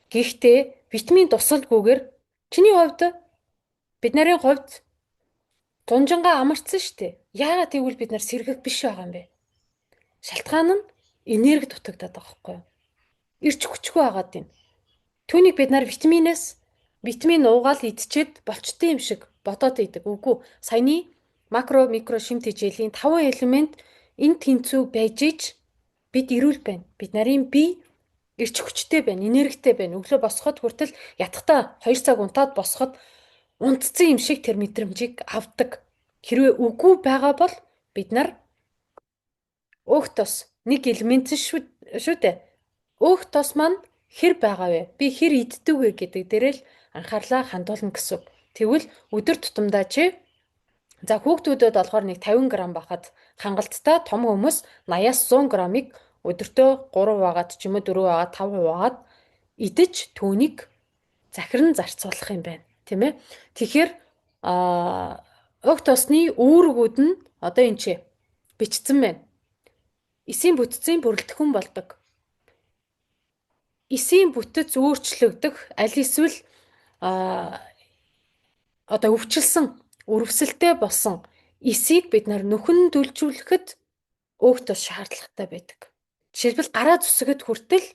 Гэхдээ витамин тусалгүйгээр чиний хувьд бид нарын хувьд зунжингаа амарсан штэ. Яагаад тэгвэл бид нар сэргэг биш байгаа юм бэ? Шалтгаан нь энерги дутагдаад байгаа байхгүй юу? Ирч хүчгүй байгаад байна. Түүнийг бид нар витамин уугаал идчихэд болчтой юм шиг бодоод идэг. Үгүй саяны макро, микро шимт хичээлийн 5 элемент энэ тэнцүү байж ич бид эрүүл байна. Бид нарын бие эрч хүчтэй байна, энергитэй байна. Өглөө босоход хүртэл ятгахтаа 2 цаг унтаад босоход унтцсан юм шиг тэр мэдрэмжийг авдаг. Хэрвээ үгүй байгаа бол бид нар өөх тос нэг элемент шүү дээ. Өөх тос маань хэр байгаа вэ? Би хэр иддэг вэ гэдэг дээрээ л анхаарлаа хандуулна гэсэн үг. Тэгвэл өдөр тутамдаа чи за хүүхдүүдэд болохоор нэг 50 г байхад хангалттай том хүмүүс 80-аас 100 г-ыг өдөртөө 3 байгаад ч юм уу 4 байгаад 5 байгаад идэж түүнийг захиран зарцуулах юм байна. Тийм ээ. Тэгэхээр өг тосны үүргүүд нь одоо энэ чи бичсэн байна. Эсийн бүтцийн бүрэлдэхүүн болдог. Эсийн бүтэц өөрчлөгдөх аль эсвэл одоо өвчлсөн, өрөвсөлтэй болсон эсийг бид нар нөхөн төлжүүлэхэд өг тос шаардлагатай байдаг. Жишээлбэл гараа зүсгэд хүртэл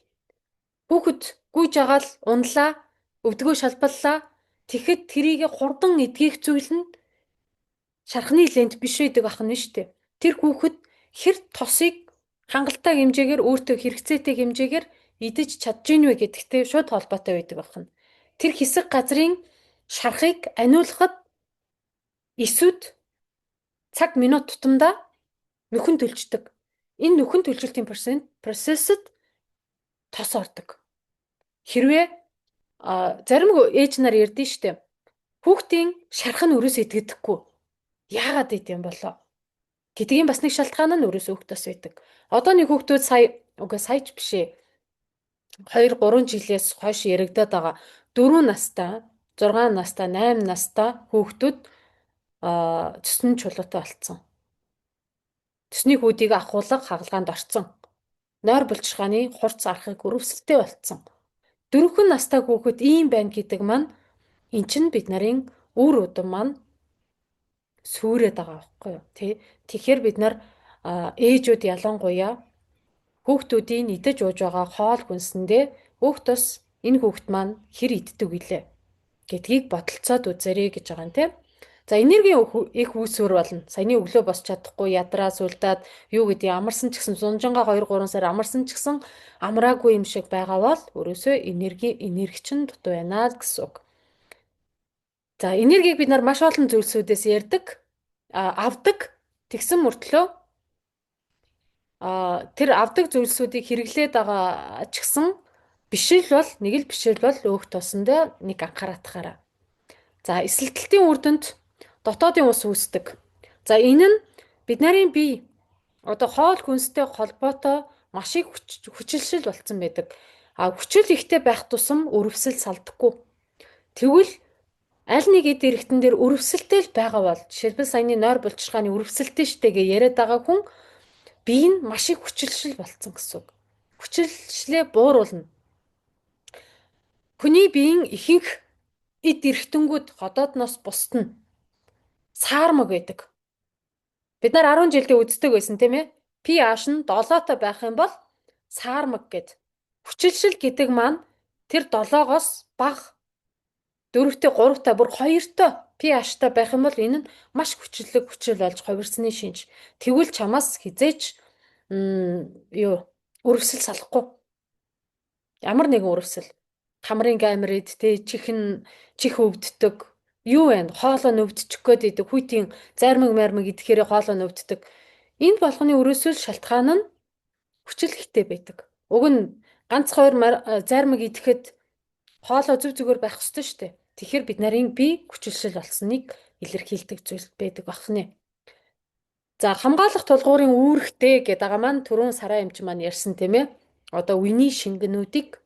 хүүхэд гүйж агаал унлаа, өвдгөө шалбаллаа. Тэгэхэд тэрийг хурдан эдгэх зүйл нь шархны лент биш байдаг ахна шүү дээ. Тэр хүүхэд хэр тосыг хангалттай хэмжээгээр өөртөө хэрэгцээтэй хэмжээгээр идэж чадж гин вэ гэдэгтэй шууд холбоотой байдаг ахна. Тэр хэсэг газрын шархыг аниулахад эсүүд цаг минут тутамдаа нөхөн төлждөг. Энэ нөхөн төлжилтийн процессд тос ордог. Хэрвээ зарим ээж нар ярьдэн штэ. Хүүхдийн шарх нь өрөөс идэгдэхгүй. Яагаад идэм болоо? Гэдгийн бас нэг шалтгаан нь өрөөс өөх тос байдаг. Одоо нэг хүүхдүүд саяч биш ээ. 2-3 жилээс хойш яригадаад байгаа 4 настай, 6 настай, 8 настай хүүхдүүд цэсний чулуутай болцсон. Цэсний хүүдийг ахуулга хагалгаанд орцсон. Нойр булчиргааны хурц арахыг өрөвсөлтэй болцсон. 4 настай хүүхэд ийм байна гэдэг маань эн чинь бид нарын үр удам маань сүрээд байгаа байхгүй юу? Тэгэхээр бид нар ээжүүд ялангуяа хүүхдүүдийн идэж ууж байгаа хоол хүнсэндээ өөх тос энэ хүүхэд маань хэр иддэг вүлээ гэдгийг бодолцоод үзээрэй гэж байгаа юм тийм. За энергийн их үүсвэр болно. Саяны өглөө босч чадахгүй ядраа сүлдаад юу гэдэг амарсан ч гэсэн зунжангаа 2-3 сар амарсан ч гэсэн амраагүй юм шиг байгаа бол өрөөсөө энерги чинь дутуу байна гэсэн үг. За энергийг бид нар маш олон зүйлсүүдээс ярддаг, авдаг. Тэгсэн мөртлөө тэр авдаг зүйлсүүдийг хэрэглээд байгаа ч гэсэн нэг л бишэл бол өөх тосондоо нэг анхааратахаараа. За эсэлтэлтийн үр дүнд дотоодын ус үүсдэг. За энэ нь бид нарын бие одоо хоол хүнстэй холбоотой маш их хүчилшил болцсон байдаг. Хүчил ихтэй байх тусам өрөвсөл салдаггүй. Тэгвэл аль нэг эд эрэгтэн дээр өрөвсөлтэй л байгаа бол жишээлбэл саяны нойр булчиргааны өрөвсөлтэй штэ гэж яриад байгаа хүн бие нь маш их хүчилшил болцсон гэсэн үг. Хүчилшлээ бууруулна. Хүний биеийн ихэнх эд эрхтэнгүүд ходоодноос бусдна. Саармаг байдаг. Бид нар 10 жилдээ үздэг байсан тийм ээ. pH нь 7-той байх юм бол саармаг гэд. Хүчилшил гэдэг маань тэр 7-оос бага 4-тэй 3-тай бүр 2-той pH-тай байх юм бол энэ нь маш хүчил болж хувирсны шинж. Тэгвэл чамаас хизээч өрөвсөл салахгүй. Ямар нэгэн өрөвсөл. Хамрын гаймрид чих өвддөг. Юу вэ? Хоолой өвдчих гээд идэг. Хүйтийн зармаг идэхээр хоолой өвддөг. Энэ болгоны өрөөсөл шалтгаан нь хүчил ихтэй байдаг. Уг нь ганц 2 зармаг идэхэд хоолой зүгээр байх ёстой шүү дээ. Тэгэхээр бид нарын бие хүчилшил болсныг илэрхийлдэг зүйл байдаг бахны. За хамгаалах тулгуурын үүрэгтэй гэдэг байгаа маань түрүүн сараа эмч маань ярьсан тийм ээ. Одоо үений шингэнүүдийг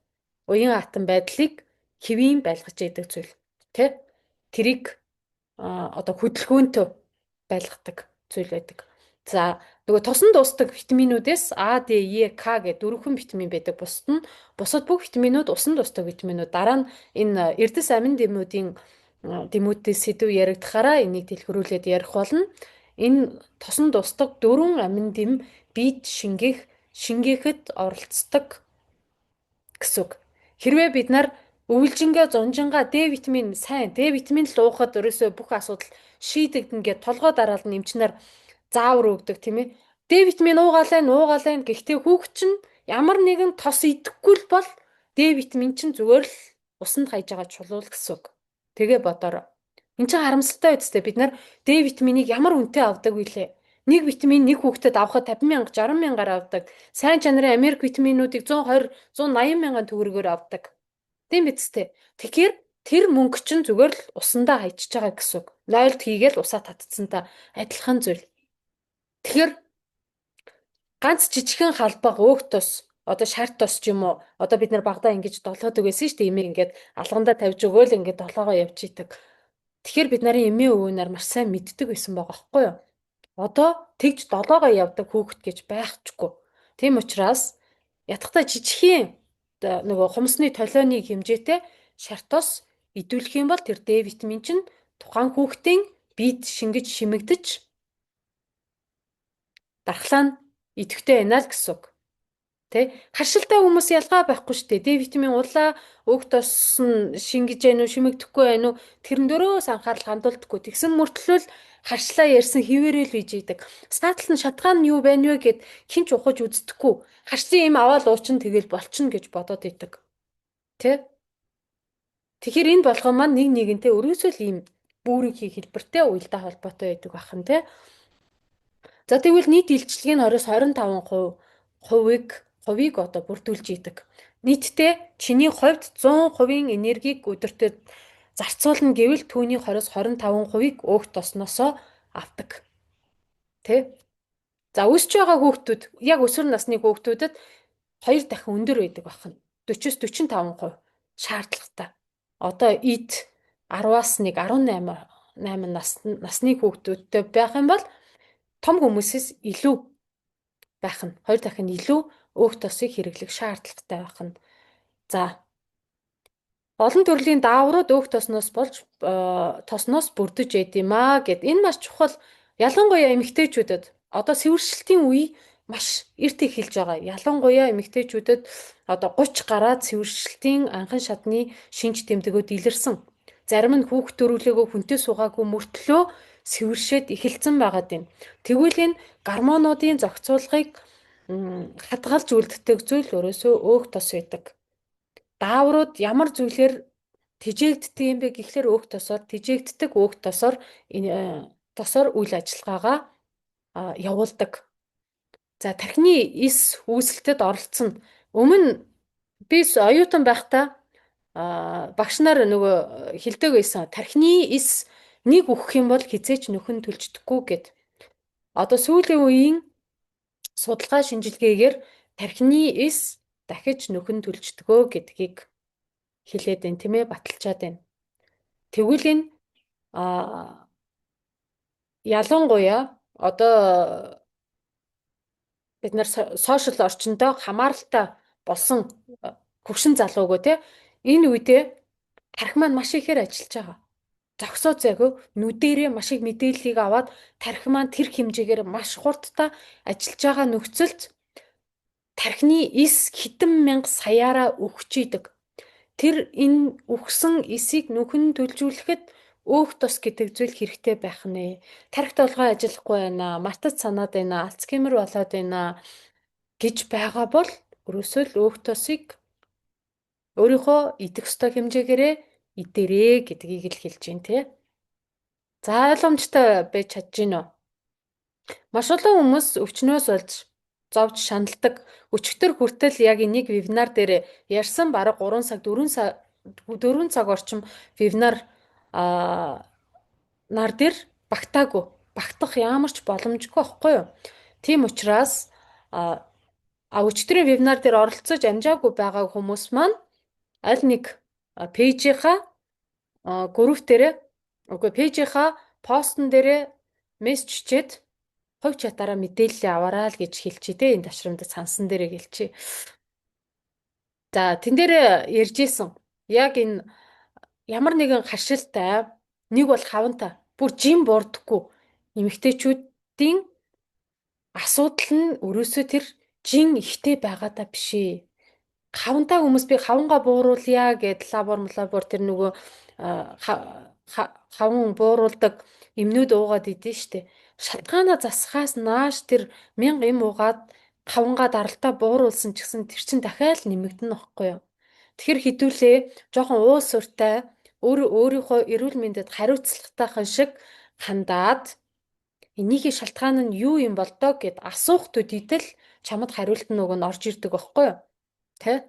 уян атом байдлыг хэвийн байлгаж яадаг зүйл тий. Тэрийг одоо хөдөлгөөнтэй байлгадаг зүйл байдаг. За нөгөө тосон дуустдаг витаминуудаас А, Д, Е, К гэдэг 4 витамин байдаг. Бусад бүх витаминууд усан дуустдаг витаминууд. Дараа нь энэ эрдэс амин дэмүүдээс сэдв яригдахаараа энийг дэлгэрүүлээд ярих болно. Энэ тосон дуустдаг 4 амин дэм биед шингээхэд оролцдог гэсэн үг. Хэрвээ бид нар өвөлжингээ, зунжингаа, Д витамин сайн. Д витамин л уухад ерөөсөө бүх асуудал шийдэгдэнэ гэд толгой дараалал нэмчнэр заавар өгдөг тийм ээ. Д витамин уугаалаа. Гэхдээ хүүхэд чинь ямар нэгэн тос идэхгүй л бол Д витамин чинь зүгээр л усанд хайж байгаа чулуул гэсэн үг. Тэгээ бодорой. Энд чинь харамсалтай үсттэй бид нар Д витаминыг ямар үнэтэй авдаг вүлээ? Нэг витамин нэг хүүхдэд авахад 50,000, 60,000-аар авдаг. Сайн чанарын Америк витаминуудыг 120, 180 мянган төгрөгөөр авдаг. Тийм биз дээ. Тэгэхээр тэр мөнгө чинь зүгээр л усандаа хайчиж байгаа гэсэн үг. Лойлт хийгээл усаа татцсантай адилхан зүйл. Тэгэхээр ганц жижигхэн халбаг өөх тус одоо шарт тос ч юм уу одоо бид нар багада ингэж долоодог байсан шүү дээ, эмээ ингээд алгандаа тавьж өгөөл ингээд долоогоо явж идэг. Тэгэхээр бид нарын эмээ өвгөнөр маш сайн мэддэг байсан байгаа байхгүй юу? Одоо тэгж долоогоо явдаг хүүхэд гэж байхчгүй. Тийм учраас ятгахта жижигхэн нөгөө хумсны толионы хэмжээтэй шартос идүүлэх юм бол тэр Д витамин чинь тухайн хүүхдийн биед шингэж шимэгдэж дархлаа нь идэвхтэй байна л гэсэн үг. Тэ харшилтай хүмүүс ялгаа байхгүй шүү дээ. Д витамин улаа өг тос нь шингэж байна уу, шимэгдэхгүй байна уу? Тэрэн дөрөөс анхаарал хандуулдаггүй. Тэгсэн мөртлөө харшлаа ярьсан хിവэрэл бийж идэг. Саатал нь шатгаан нь юу байна вэ гэд хинч ухаж үздэггүй. Харшлын юм аваад уучин тэгэл болчихно гэж бодоод идэг. Тэ? Тэгэхээр энэ болгоо маань нэг нэгэнтэй өрөөсөө л ийм үүргийн хэлбэртэй уялдаа холбоотой байдаг бахан тэ. За тэгвэл нийт илчлэгийн 20-25% хувийг одоо бүрдүүлж идэг. Нийтдээ чиний хувьд 100% энергийг өдөртөө зарцуулна гэвэл түүний 20-25%-ийг өөх тосноосоо авдаг. Тэ? За өсөж байгаа хүүхдүүд яг өсвөр насны хүүхдүүдэд 2 дахин өндөр байдаг бахан. 40-45% шаардлагатай. Одоо эд 10-аас 1 18 насны хүүхдүүдтэй байх юм бол том хүмүүсээс илүү байх нь 2 дахин илүү өөх тосыг хэрэглэх шаардлагатай байх нь. За олон төрлийн дааврууд өөх тосноос бүрдэж байд юм аа гэд. Энэ маш чухал. Ялангуяа эмэгтэйчүүдэд одоо сэвэршилтийн үе маш эрт эхэлж байгаа. Ялангуяа эмэгтэйчүүдэд одоо 30 гараад сэвэршилтийн анхан шатны шинж тэмдгүүд илэрсэн. Зарим нь хүүхд төрүүлээгөө хүнтэй суугаагүй мөртлөө сэвэршээд эхэлсэн байгаад байна. Тэгвэл энэ гормонуудын зохицуулгыг хадгалж үлддэг зүйл өрөөсөө өөх тос байдаг. Дааврууд ямар зүйлээр тэжээгддэг юм бэ гэхлээр өөх тосоор тэжээгддэг өөх тосоор үйл ажиллагаагаа явуулдаг. За тархины эс үүсэлтэд оролцсон. Өмнө би оюутан байхдаа багш нар нөгөө хэлдэг байсан. Тархины эс нэг үхэх юм бол хизээч нөхөн төлждөггүй гэд. Одоо сүүлийн үеийн судалгаа шинжилгээгээр тархины эс дахиж нөхөн төлждөгөө гэдгийг хэлээд байна тийм ээ, баталчаад байна. Тэгвэл энэ ялангуяа одоо бид нар сошиал орчиндөө хамааралтай болсон хөвшин залуугүй те энэ үедээ тархи маань маш ихээр ажиллаж байгаа. Зогсоод зайгүй нүдэрээ маш их мэдээллийг аваад тархи маань тэр хэмжээгээр маш хурдтай ажиллаж байгаа нөхцөлд тархины эс хэдэн мянга саяараа үхэж идэг. Тэр энэ үхсэн эсийг нөхөн төлжүүлэхэд өөх тос гэдэг зүйл хэрэгтэй байх нэ. Тархи толгой ажиллахгүй байна, мартаж санаад байна, Альцгеймер болоод байна гэж байгаа бол өрөөсөө л өөх тосыг өөрийнхөө идэх ёстой хэмжээгээрээ идэрээ гэдгийг л хэлж байна тий. За ойлгомжтой байж чадж гин үү? Маш олон хүмүүс өвчнөөс болж зовж шаналдаг. Өчигдөр хүртэл яг энийг вебинар дээр ярьсан бараг 3 цаг 4 цаг орчим вебинар нар дээр багтах ямар ч боломжгүй байхгүй юу? Тийм учраас өчигдрийн вебинар дээр оролцож амжаагүй байгаа хүмүүс маань аль нэг пэйжийнхаа групп дээрээ пэйжийнхаа постн дээрээ мессежчээд хувь чатаараа мэдээлэл аваарай л гэж хэлчихье те энэ ташрамд сансан дээрээ хэлчихье. За тэн дээр ярьжсэн. Яг энэ ямар нэгэн харшилтай нэг бол хавантай бүр жим бурдаггүй эмэгтэйчүүдийн асуудал нь өрөөсөө тэр жин ихтэй байгаадаа биш ээ. Хавантай хүмүүс би хавангаа бууруулъя гэд лабор тэр нөгөө хаван бууруулдаг эмнүүд уугаад идэв штэ. Шалтгаанаа засахаас нааш тэр 1000 эм уугаад хавангаа даралтаа бууруулсан ч гэсэн тэр чин дахиад нэмэгдэнэ байхгүй юу? Тэгэхээр хідүүлээ жоохон уул суртай өөрийнхөө эрүүл мэндэд хариуцлагатайхан шиг хандаад энийхээ шалтгаан нь юу юм бол доо гэд асуух төдийдэл чамд хариулт нь уг нь орж ирдэг байхгүй юу? Тэ?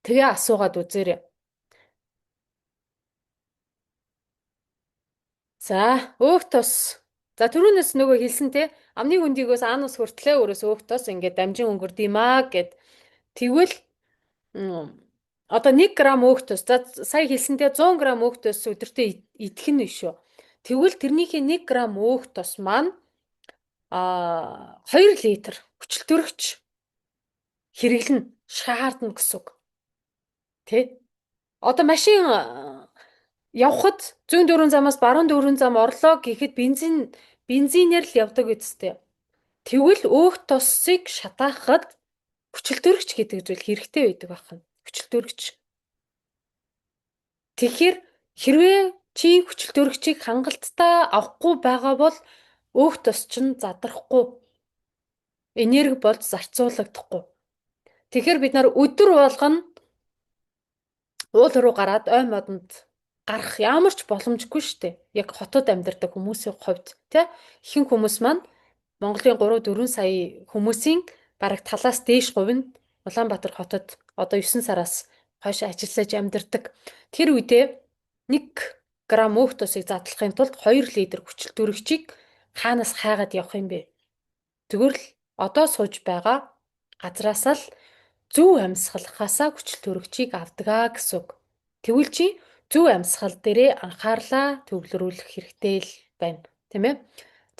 Тэгээ асуугаад үзээрэй. За, өөх тус. За, түрүүнээс нөгөө хэлсэн те амны хөндийгөөс аанус хүртлээ өөрөөс өөх тус ингээд дамжин өнгөрдиймаа гэд тэгвэл одоо 1 грамм өөх тус. За, сая хэлсэн те 100 грамм өөх тус өдөртөө идэх нь биш үү? Тэгвэл тэрнийхээ 1 грамм өөх тус маань 2 литр хүчилтөрөгч хэрэглэн шаардна гэсэн үг. Тэ? Одоо машин явхад 104 замаас баруун 4 зам орлоо гэхэд бензинээр л явдаг үсттэй. Тэгвэл өөх тосыг шатаахад хүчилтөрөгч гэдэг зүйл хэрэгтэй байдаг байна. Хүчилтөрөгч. Тэгэхээр хэрвээ чи хүчилтөрөгчийг хангалттай авахгүй байгаа бол өөх тос чинь задрахгүй. Энерги болж зарцуулагдахгүй. Тэгэхээр бид нар өдөр болгоно уул руу гараад ой модонд гарах ямар ч боломжгүй шүү дээ. Яг хотод амьдардаг хүмүүсийн хувьд тий ихэнх хүмүүс маань Монголын 3-4 сая хүмүүсийн бараг талаас дээш хувь нь Улаанбаатар хотод одоо 9 сараас хойш ажиллаж амьдардаг. Тэр үедээ 1 грамм өөх тосыг задлахын тулд 2 литр хүчилтөрөгчийг хаанаас хайгаад явах юм бэ? Тэгвэл л одоо сууж байгаа газраас л зөв амьсгалахаасаа хүчилтөрөгчийг авдаг гэсэн үг. Тэгвэл чи зөв амьсгал дээрээ анхаарлаа төвлөрүүлэх хэрэгтэй л байна. Тийм ээ?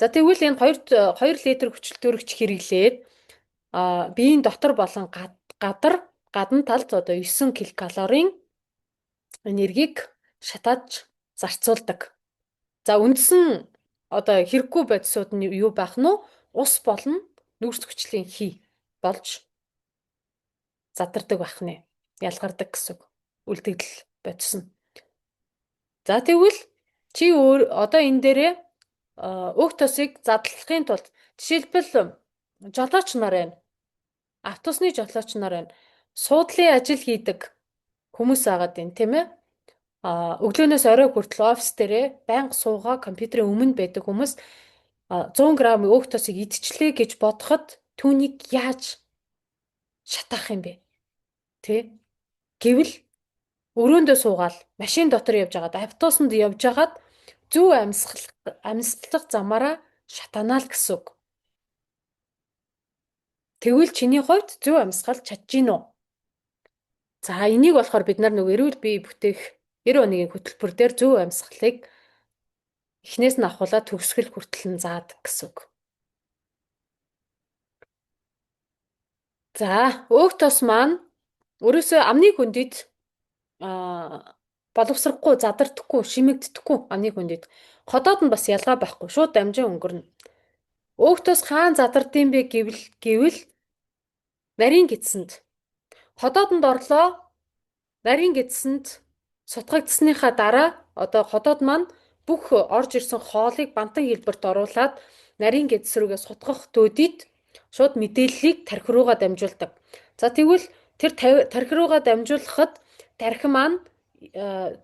За тэгвэл энэ 2 литр хүчилтөрөгч хэрэглээд биеийн дотор болон гадна талд одоо 9 ккал энергийг шатааж зарцуулдаг. За үндсэн одоо хэрэггүй бодисууд нь юу байх нь вэ? Ус болон нүүрс хүчлийн хий болж задардаг байх нэ. Ялгардаг гэсэн үг. Үлдэгдэл бодис нь. За тэгвэл чи одоо энэ дээрээ өөх тосыг задлахын тулд жишээлбэл жолооч нар байна. Автобусны жолооч нар байна. Суудлын ажил хийдэг хүмүүс агаад байна, тийм ээ? Өглөөнөөс орой хүртэл офис дээрээ байнга суугаа компьютерийн өмнө байдаг хүмүүс 100 г өөх тосыг идчихлээ гэж бодоход түүнийг яаж шатаах юм бэ? Тэ? Гэвэл өрөөндөө суугаал машин дотор явж байгаад автобусанд явж байгаад зөв амьсгалах замаараа шатанаа л гэсэн үг. Тэгвэл чиний хувьд зөв амьсгал чадж гин үү? За энийг болохоор бид нар нэг эрүүл бие бүтээх 90 оны хөтөлбөр дээр зөв амьсгалыг эхнээс нь ахуулаад төгсгөл хүртэл нь заадаг гэсэн үг. За өөх тос маань өөрөөсөө амны гүндэд боловсрохгүй, задардаггүй, шимэгддэггүй амны гүндэд. Ходоод нь бас ялгаа байхгүй. Шууд дамжин өнгөрнө. Өөх тос хаана задардсан бэ гэвэл нарийн гидсэнд. Ходоодонд орлоо. Нарийн гидсэнд сутгагдсныхаа дараа одоо ходоод маань бүх орж ирсэн хоолыг бантан хэлбэрт оруулаад нарийн гидс рүүгээ сутгах дөдийд шууд мэдээллийг тархи руугаа дамжуулдаг. За тэгвэл тэр тархи руугаа дамжуулахад тархи маань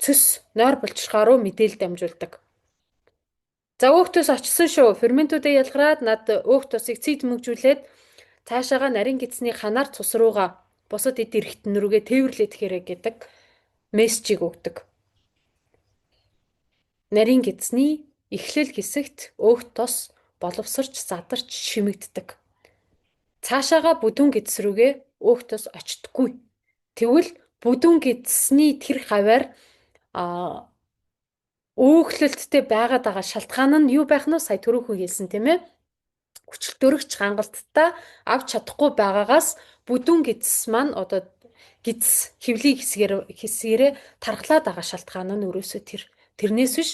цэс нойр булчирхаа руу мэдээлэл дамжуулдаг. За өөх тос очсон шүү. Ферментүүдэд ялгараад над өөх тосыг цэдмэгжүүлээд цаашаага нарийн гидсний ханаар цус руугаа бусад эд эрхтэн рүүгээ тээвэрлээд хэрэг гэдэг мессежийг өгдөг. Нарийн гидсний эхлэл хэсэгт өөх тос боловсрч задарч шимэгддэг. Цаашаага бүдүүн гидс рүүгээ өөх тос очдоггүй. Тэгвэл бүдүүн гидсний тэр хаваар өөхлөлттэй байгаад байгаа шалтгаан нь юу байх нь вэ? Сая түрүүхэн хэлсэн тийм ээ. Хүчилтөрөгч хангалттай авч чадахгүй байгаагаас бүдүүн гидс маань одоо гидс хэвлийн хэсгээрээ тархлаад байгаа шалтгаан нь өрөөсөө тэрнээс биш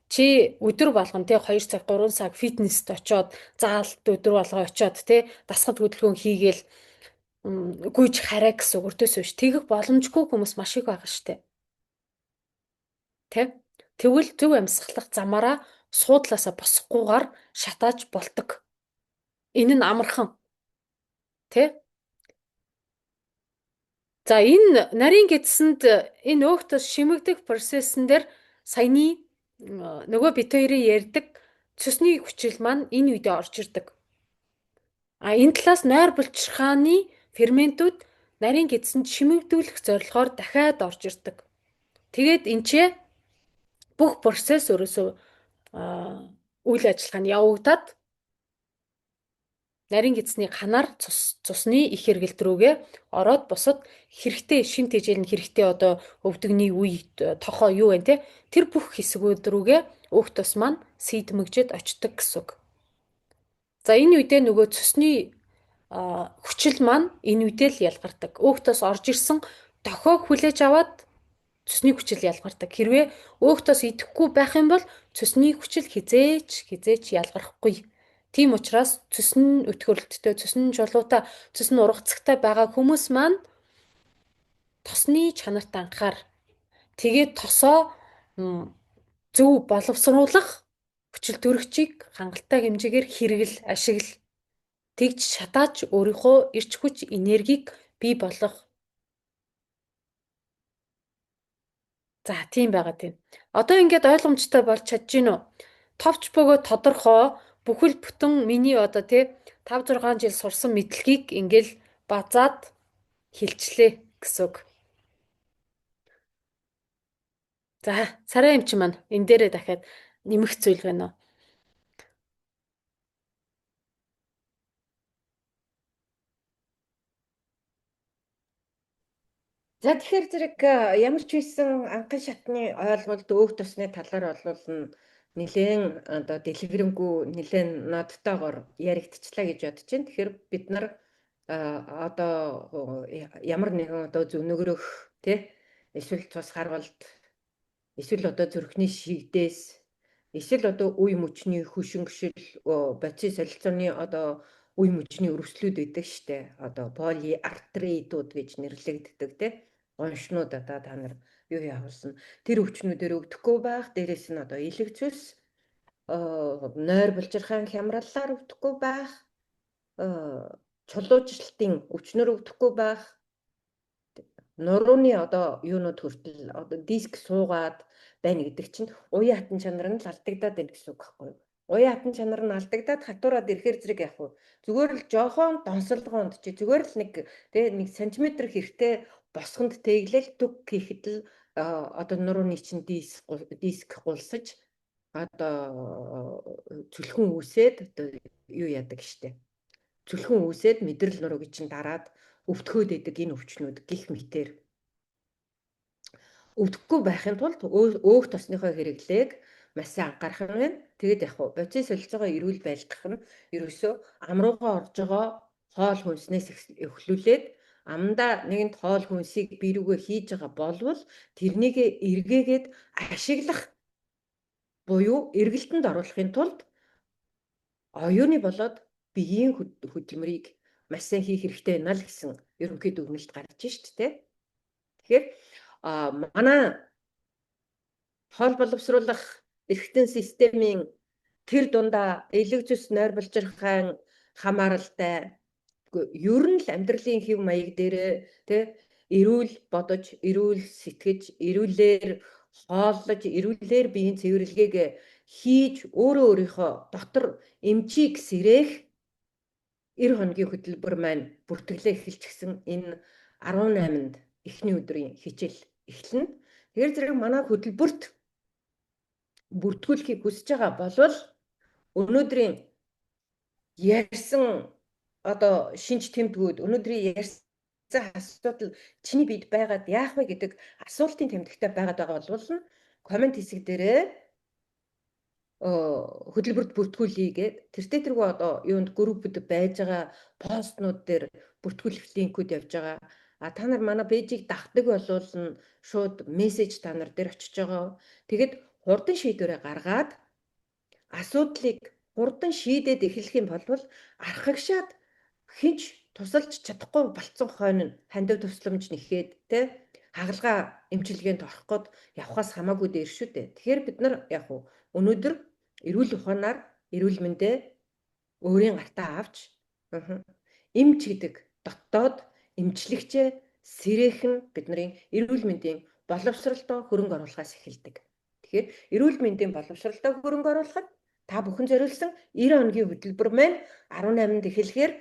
чи өдөр болгон те 2 цаг 3 цаг фитнест очоод заалт өдөр болгоо очоод те дасгал хөдөлгөөн хийгээл гүйж хараа гэсэн үг өртөөс биш. Тэгэх боломжгүй хүмүүс маш их байгаа штэ. Тэ? Тэгвэл зөв амьсгалах замаараа суудлаасаа босохгүйгээр шатааж болдог. Энэ нь амархан. Тэ? За энэ нарийн гэдсэнд энэ өөхтөс шимэгдэх процессын дээр саяны нөгөө бит хоёрын ярьдаг цэсний хүчил маань энэ үедээ орж ирдэг. А энэ талаас нойр булчирхааны ферментүүд нарийн гэдсэнд шимэгдүүлэх зорилгоор дахиад орж ирдэг. Тэгээд энчээ бүх процесс өөрөөсөө үйл ажиллагаа нь явагдаад нарийн гэдсний ханаар цусны их хэргэлт рүүгээ ороод бусад хэрэгтэй шин тэжээл нь хэрэгтэй одоо өвдөгний үе тохоо юу вэ те тэр бүх хэсгүүд рүүгээ өөх тус маань сийдмэгжэд очдог гэсэн үг. За энэ үедээ нөгөө цусны хүчил маань энэ үедээ л ялгардаг. Өөх тус орж ирсэн дохойг хүлээж аваад цусны хүчил ялгардаг. Хэрвээ өөх тус идэхгүй байх юм бол цусны хүчил хизээч ялгархгүй. Тийм учраас цусн өтгөрлөлттэй, цусн жолоотой, цусн ургацагтай байгаа хүмүүс маань тосны чанарт анхаар тэгээд тосоо зөв боловсруулах хүчил төрөгчийг хангалттай хэмжээгээр хэрэгэл, ашигла тэгж шатааж өөрийнхөө эрч хүч, энергийг бий болгох. За тийм байгаа тийм. Одоо ингээд ойлгомжтой болж чадж гин үү? Товч бөгөөд тодорхой бүхэл бүтэн миний одоо тий 5 6 жил сурсан мэдлэгийг ингээл базаад хилчлээ гэсэн үг. За сарай эмч маань энэ дээрээ дахиад нэмэх зүйл байна уу? За тэгэхээр зэрэг ямар ч байсан анхын шатны ойлголт өөх тусны талаар бол нэлээд одоо дэлгэрэнгүй нэлээд нодтойгоор яригдчихлаа гэж бодож байна. Тэгэхээр бид нар одоо ямар нэгэн одоо зөнөгрөх тий эсвэл цус харгалт эсвэл одоо зүрхний шигдээс эсвэл одоо үе мөчний хөшөнгөшил бодис солилцооны одоо үе мөчний өрөвслүүд байдаг штэ. Одоо полиартритууд гэж нэрлэгддэг тий оншнууд одоо та нар юу явуулсан тэр өвчнүүдээр өвдөхгүй байх, дээрэс нь одоо илэг цус нойр булчирхайн хямраллаар өвдөхгүй байх, чулуужлалтын өвчнөр өвдөхгүй байх, нурууны одоо юунууд хүртэл одоо диск суугаад байна гэдэг чинь уян хатан чанар нь л алдагдаад байна гэсэн үг байхгүй юу? Уян хатан чанар нь алдагдаад хатуураад ирэхээр зэрэг яах вэ? Зүгээр л жоохон донсолгоонд чи зүгээр л нэг тэгээ 1 см хэрэгтэй босгонд тэглэл түг хийхэд л одоо нурууны чинь диск гулсаж одоо цүлхэн үүсээд одоо юу яадаг штэ. Цүлхэн үүсээд мэдрэл нурууг чинь дараад өвдөхөд идэг энэ өвчнүүд гих мэтэр өвдөхгүй байхын тулд өөх тосныхоо хэрэглээг маш сайн анхаарах нь байна. Тэгээд яг хуу бодис солилцоогоо эрүүл байлгах нь ерөөсөө амруугаа орж байгаа хоол хүнснээс эхлүүлээд амдаа нэгэнт хоол хүнсийг бие рүүгээ хийж байгаа болвол тэрнийг эргээгээд ашиглах буюу эргэлтэнд оруулахын тулд оюуны болоод биеийн хөдөлмөрийг маш сайн хийх хэрэгтэй байна л гэсэн ерөнхий дүгнэлт гарч шít те. Тэгэхээр манай хоол боловсруулах эрхтэн системийн тэр дундаа элэг зүс нойр булчирхайн хамааралтай ер нь л амьдралын хэв маяг дээрээ тий эрүүл бодож, эрүүл сэтгэж, эрүүлээр хооллож, эрүүлээр биеийн цэвэрлэгийг хийж өөрийнхөө дотор эмчийг сэрээх 90 хоногийн хөтөлбөр маань бүртгэлээ эхэлчихсэн энэ 18-нд эхний өдрийн хичээл эхэлнэ. Тэгэхээр зэрэг манай хөтөлбөрт бүртгүүлэхийг хүсэж байгаа болвол өнөөдрийн ярьсан одоо шинж тэмдгүүд өнөөдрийн ярьсан асуудал чиний биед байгаад яах вэ гэдэг асуултын тэмдэгтээ байгаад байгаа болвол комент хэсэг дээрээ хөтөлбөрт бүртгүүлье гэд тэртээ тэргүй одоо юунд группд байж байгаа постнууд дээр бүртгүүлэх линкүүд явж байгаа. Та нар манай пэйжийг дагдаг болвол шууд мессеж та нар дээр очиж байгаа. Тэгэд хурдан шийдвэрээ гаргаад асуудлыг хурдан шийдээд эхлэх юм бол архагшаад хинч тусалж чадахгүй болцсон хойно хандив тусламж нэхээд те хагалгаа эмчилгээнд орох гээд явхаас хамаагүй дээр шүү дээ. Тэгэхээр бид нар яг уу өнөөдөр эрүүл ухаанаар эрүүл мэндэ өөрийн гартаа авч эмч гэдэг дотоод эмчлэгчээ сэрээхэн бидний эрүүл мэндийн боловсролтой хөрөнгө оруулахаас эхэлдэг. Тэгэхээр эрүүл мэндийн боловсролтой хөрөнгө оруулахад та бүхэн зориулсан 90 хоногийн хөтөлбөр маань 18-нд эхлэхээр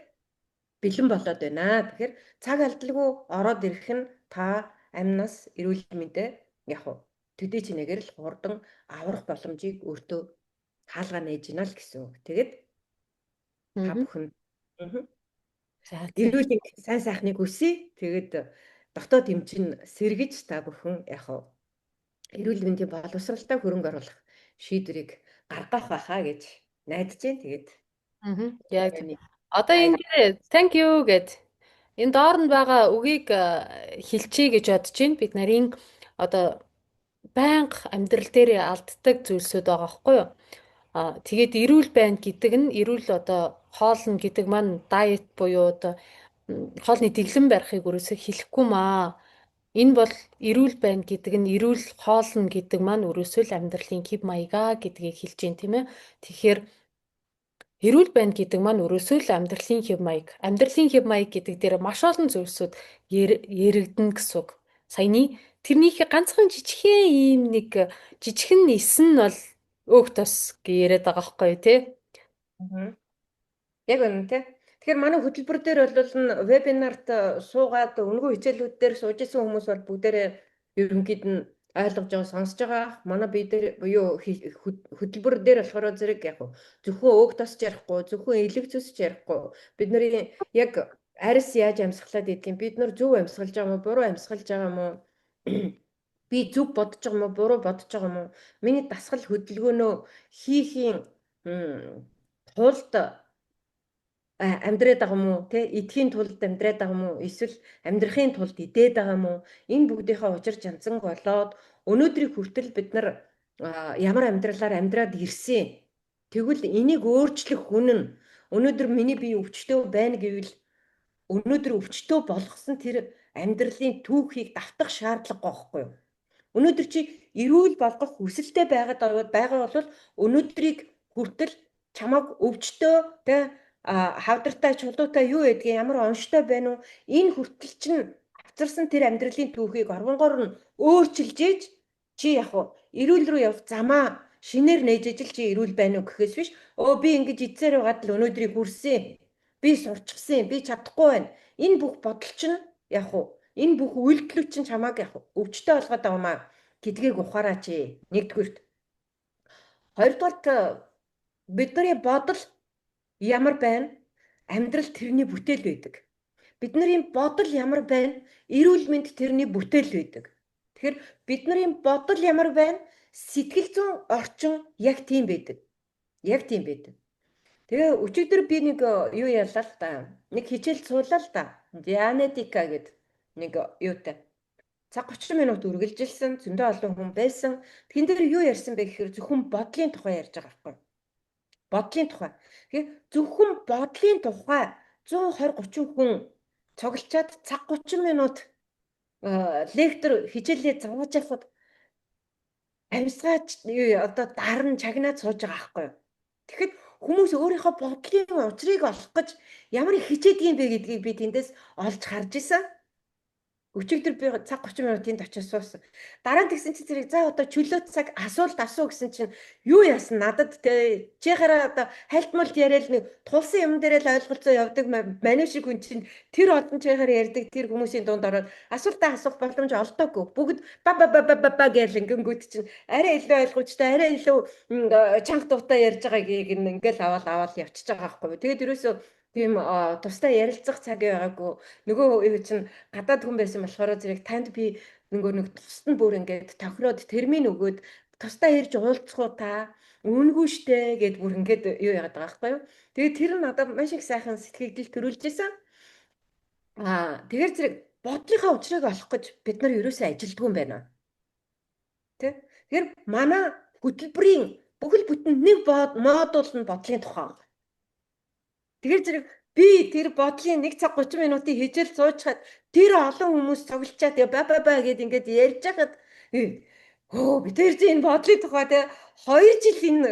бэлэн болоод байна. Тэгэхээр цаг алдалгүй ороод ирэх нь та амнаас эрүүл мэндэ яг уу төдий чинээгээр л хурдан аврах боломжийг өөртөө хаалгаа нээж гинэ л гэсэн үг. Тэгээд та бүхэн За тийм. эрүүл сайн сайхныг хүсье. Тэгээд дотоод эмчин сэргэж та бүхэн яг уу эрүүл мэндийн боловсралтай хөрөнгө оруулах шийдвэрийг гаргах байхаа гэж найдаж байна. Тэгээд Яг тийм. Одоо энэ дээр thank you гэд энэ доорнд байгаа үгийг хэлчихье гэж бодож байна. Бид нарын одоо байнга амьдрал дээр алддаг зүйлсүүд байгаа байхгүй юу? Тэгээд эрүүл байна гэдэг нь эрүүл одоо хоолно гэдэг маань дайет буюу одоо хоолны дэглэм барихыг өрөөсөө хэлэхгүй маа. Энэ бол эрүүл байна гэдэг нь эрүүл хоолно гэдэг маань өрөөсөө л амьдралын хэв маягаа гэдгийг хэлж байна тийм ээ. Тэгэхээр эрүүл байна гэдэг маань өрөөсөө л амьдралын хэв маяг. Амьдралын хэв маяг гэдэг дээр маш олон зүйлсүүд яригдана гэсэн үг. Саяны тэрнийхээ ганцхан жижигхэн ийм нэг жижигхэн нисэн нь бол өөх тос гэж яриад байгаа байхгүй тий. Яг үнэн тий. Тэгэхээр манай хөтөлбөр дээр бол вебинарт суугаад өнгөө хичээлүүд дээр сууж исэн хүмүүс бол бүгдээрээ ерөнхийд нь ойлгож байгаа, сонсож байгаа. Манай бие дээр буюу хөтөлбөр дээр болохоор зэрэг яг зөвхөн өг тосч ярихгүй, зөвхөн элэг зүсч ярихгүй. Бидний яг арьс яаж амьсгалаад идэх юм, бид нар зөв амьсгалж байгаа мó, буруу амьсгалж байгаа мó? Би зөв бодож байгаа мó, буруу бодож байгаа мó? Миний дасгал хөдөлгөөнөө хийхийн тулд амьдраад байгаа мó те эдхийн тулд амьдраад байгаа мó эсвэл амьдрахын тулд идээд байгаа мó энэ бүгдийнхээ учир жанцан болоод өнөөдрийг хүртэл бид нар ямар амьдралаар амьдраад ирсэн тэгвэл энийг өөрчлөх хүн нь өнөөдөр миний бие өвчтөө байна гэвэл өнөөдөр өвчтөө болгосон тэр амьдралын түүхийг давтах шаардлага байхгүй юу өнөөдөр чи эрүүл болгох хүсэлтэй байгаа бол өнөөдрийг хүртэл чамаг өвчтөө те хавдартай чулуутай юу гэдгийг ямар онцтой байна уу энэ хүртэл чинь авчирсан тэр амьдралын түүхийг орвонгоор нь өөрчилж ээж чи яг эрүүл рүү яв замаа шинээр нээж ижил чи эрүүл байна уу гэхээс биш би ингэж эцсээр байгаад л өнөөдрийг хүрсэн би сурчсан би чадахгүй байна энэ бүх бодол чинь яг энэ бүх үйлдэлүүд чинь чамааг яг өвчтөе болгоод байгаа маа гэдгийг ухаараач нэгдүгürt хоёрдугаарт бидний бодол ямар байна амьдрал тэрний бүтээл байдаг бидний бодол ямар байна эрүүл мэнд тэрний бүтээл байдаг тэгэхээр бидний бодол ямар байна сэтгэл зүйн орчин яг тийм байдаг тэгээ өчигдөр би нэг юу яллаа л та нэг хичээл суулаа л та дианетика гэдэг нэг юутай цаг 30 минут үргэлжилсэн зөндөө олон хүн байсан тэн дээр юу ярьсан бэ гэхээр зөвхөн бодлын тухай ярьж байгаа байхгүй бодлын тухай тэгэхээр зөвхөн бодлын тухай 120-30 хүн цуглчаад цаг 30 минут лектор хичээлээ зааж явахад амьсгаач одоо дарна чагнаад сууж байгаа байхгүй юу тэгэхэд хүмүүс өөрийнхөө бодлын учрыг олох гэж ямар их хичээдэг юм бэ гэдгийг би тэндээс олж харж исэн өчигдөр би цаг 30 минут тэнд очиж суусан. Дараа нь тэгсэн чинь зэрэг за одоо чөлөө цаг асуулт асуу гэсэн чинь юу яасан надад те чи хараа одоо хальтмалт яриад нэг тулсан юм дээр л ойлголцоо явдаг маниу шиг хүн чинь тэр олон чигээр ярьдаг тэр хүмүүсийн дунд ороод асуултаа асуух боломж олдоогүй. Бүгд ба гэл ингэнгүүт чинь арай илүү ойлгомжтой арай илүү чанга дуутай ярьж байгааг ингээл аваад явчихж байгаа байхгүй. Тэгээд ерөөсөө тийм тусдаа ярилцах цаг байгаагүй нөгөө юу чинь гадаад хүн байсан болохоор зэрэг танд би нөгөө нэг тусад нь бүр ингээд тохироод термин өгөөд тусдаа ярьж уулзах уу та үнгүй штэ гэд бүр ингээд юу яагаад байгаа байхгүй юу тэгээд тэр нь надад маш их сайхан сэтгэл төрүүлж исэн тэгэхээр зэрэг бодлынхаа учрыг олох гэж бид нар ерөөсөө ажилдгүй юм байна тий тэгэхээр манай хөтөлбөрийн бүхэл бүтэн нэг модул нь бодлын тухай тэгэхээр зэрэг би тэр бодлын 1 цаг 30 минутын хичээл суучаад тэр олон хүмүүс цуглчаад тэгээ ба гэд ингээд ярьж хахад би тэр чинь энэ бодлын тухай тэгээ 2 жил энэ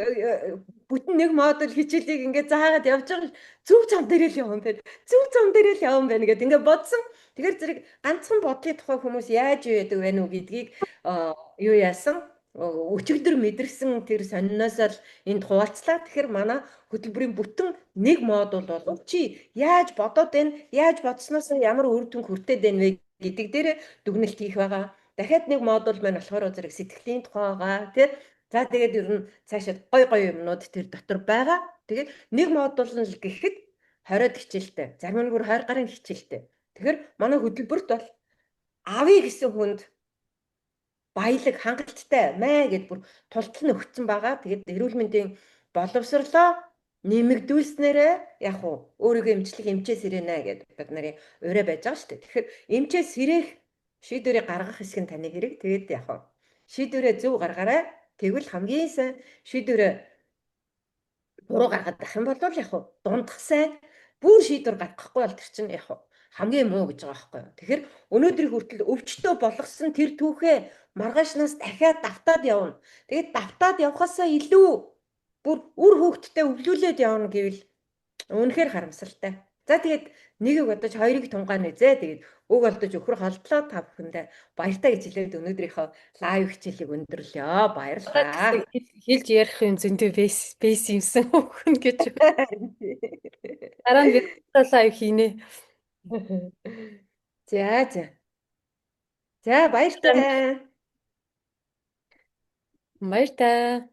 бүтэн нэг модуль хичээлийг ингээд заагаад явж байгаа зөв зам дээр л явсан байна. Зөв зам дээр л явсан байна гэд ингээд бодсон. Тэгэхээр зэрэг ганцхан бодлын тухай хүмүүс яаж яадаг вэ нү гэдгийг юу яасан? Өчигдөр мэдэрсэн тэр сониноос л энд хуваалцлаа. Тэгэхээр манай хөтөлбөрийн бүтэн нэг модуль болов чи яаж бодоод байна? Яаж бодсноос ямар үр дүн хүртээд байна вэ гэдэг дээр дүгнэлт хийх байгаа. Дахиад нэг модуль маань болохоор зэрэг сэтгэлийн тухай байгаа тий. За тэгээд ер нь цаашаа гой юмнууд тэр дотор байгаа. Тэгээд нэг модуль нь л гэхэд 20-од хичээлтэй. Зарим нь бүр 20 гарын хичээлтэй. Тэгэхээр манай хөтөлбөрт бол авъя гэсэн хүнд баялаг хангалттай мэ гэд бүр тултал нь өгсөн байгаа. Тэгээд эрүүл мэндийн боловсролоо нэмэгдүүлснээрээ яг уу өөрийгөө эмчлэх эмчээс ирэнэ гэдэг бид нарын ураа байж байгаа шүү дээ. Тэгэхээр эмчээс ирээх шийдвэрийг гаргах хэсэг нь таны хэрэг. Тэгээд яг уу шийдвэрээ зөв гаргаарай. Тэгвэл хамгийн сайн шийдвэрээ буруу гаргаад байх юм бол яг уу дундах сайн бүр шийдвэр гаргахгүй бол тэр чинь яг уу хамгийн муу гэж байгаа байхгүй юу. Тэгэхээр өнөөдрийн хүртэл өвчтөө болгосон тэр түүхээ маргаашнаас дахиад давтаад явна. Тэгээд давтаад явхасаа илүү бүр үр хөвгтдээ өвлүүлээд явна гэвэл үнэхээр харамсалтай. За тэгээд нэгийг бодож хоёрыг тунгаана зэ. Тэгээд үг олдож өхөр холдлоо та бүхэндээ баяртай гэж хэлээд өнөөдрийнхөө лайв хичээлийг өндөрлөё. Баярлалаа. Хэлж ярих юм зөндөө бейс юмсан хөхөн гэж. Дараа нь бид лайв хийнэ. За за. За баяртай. Баяртай.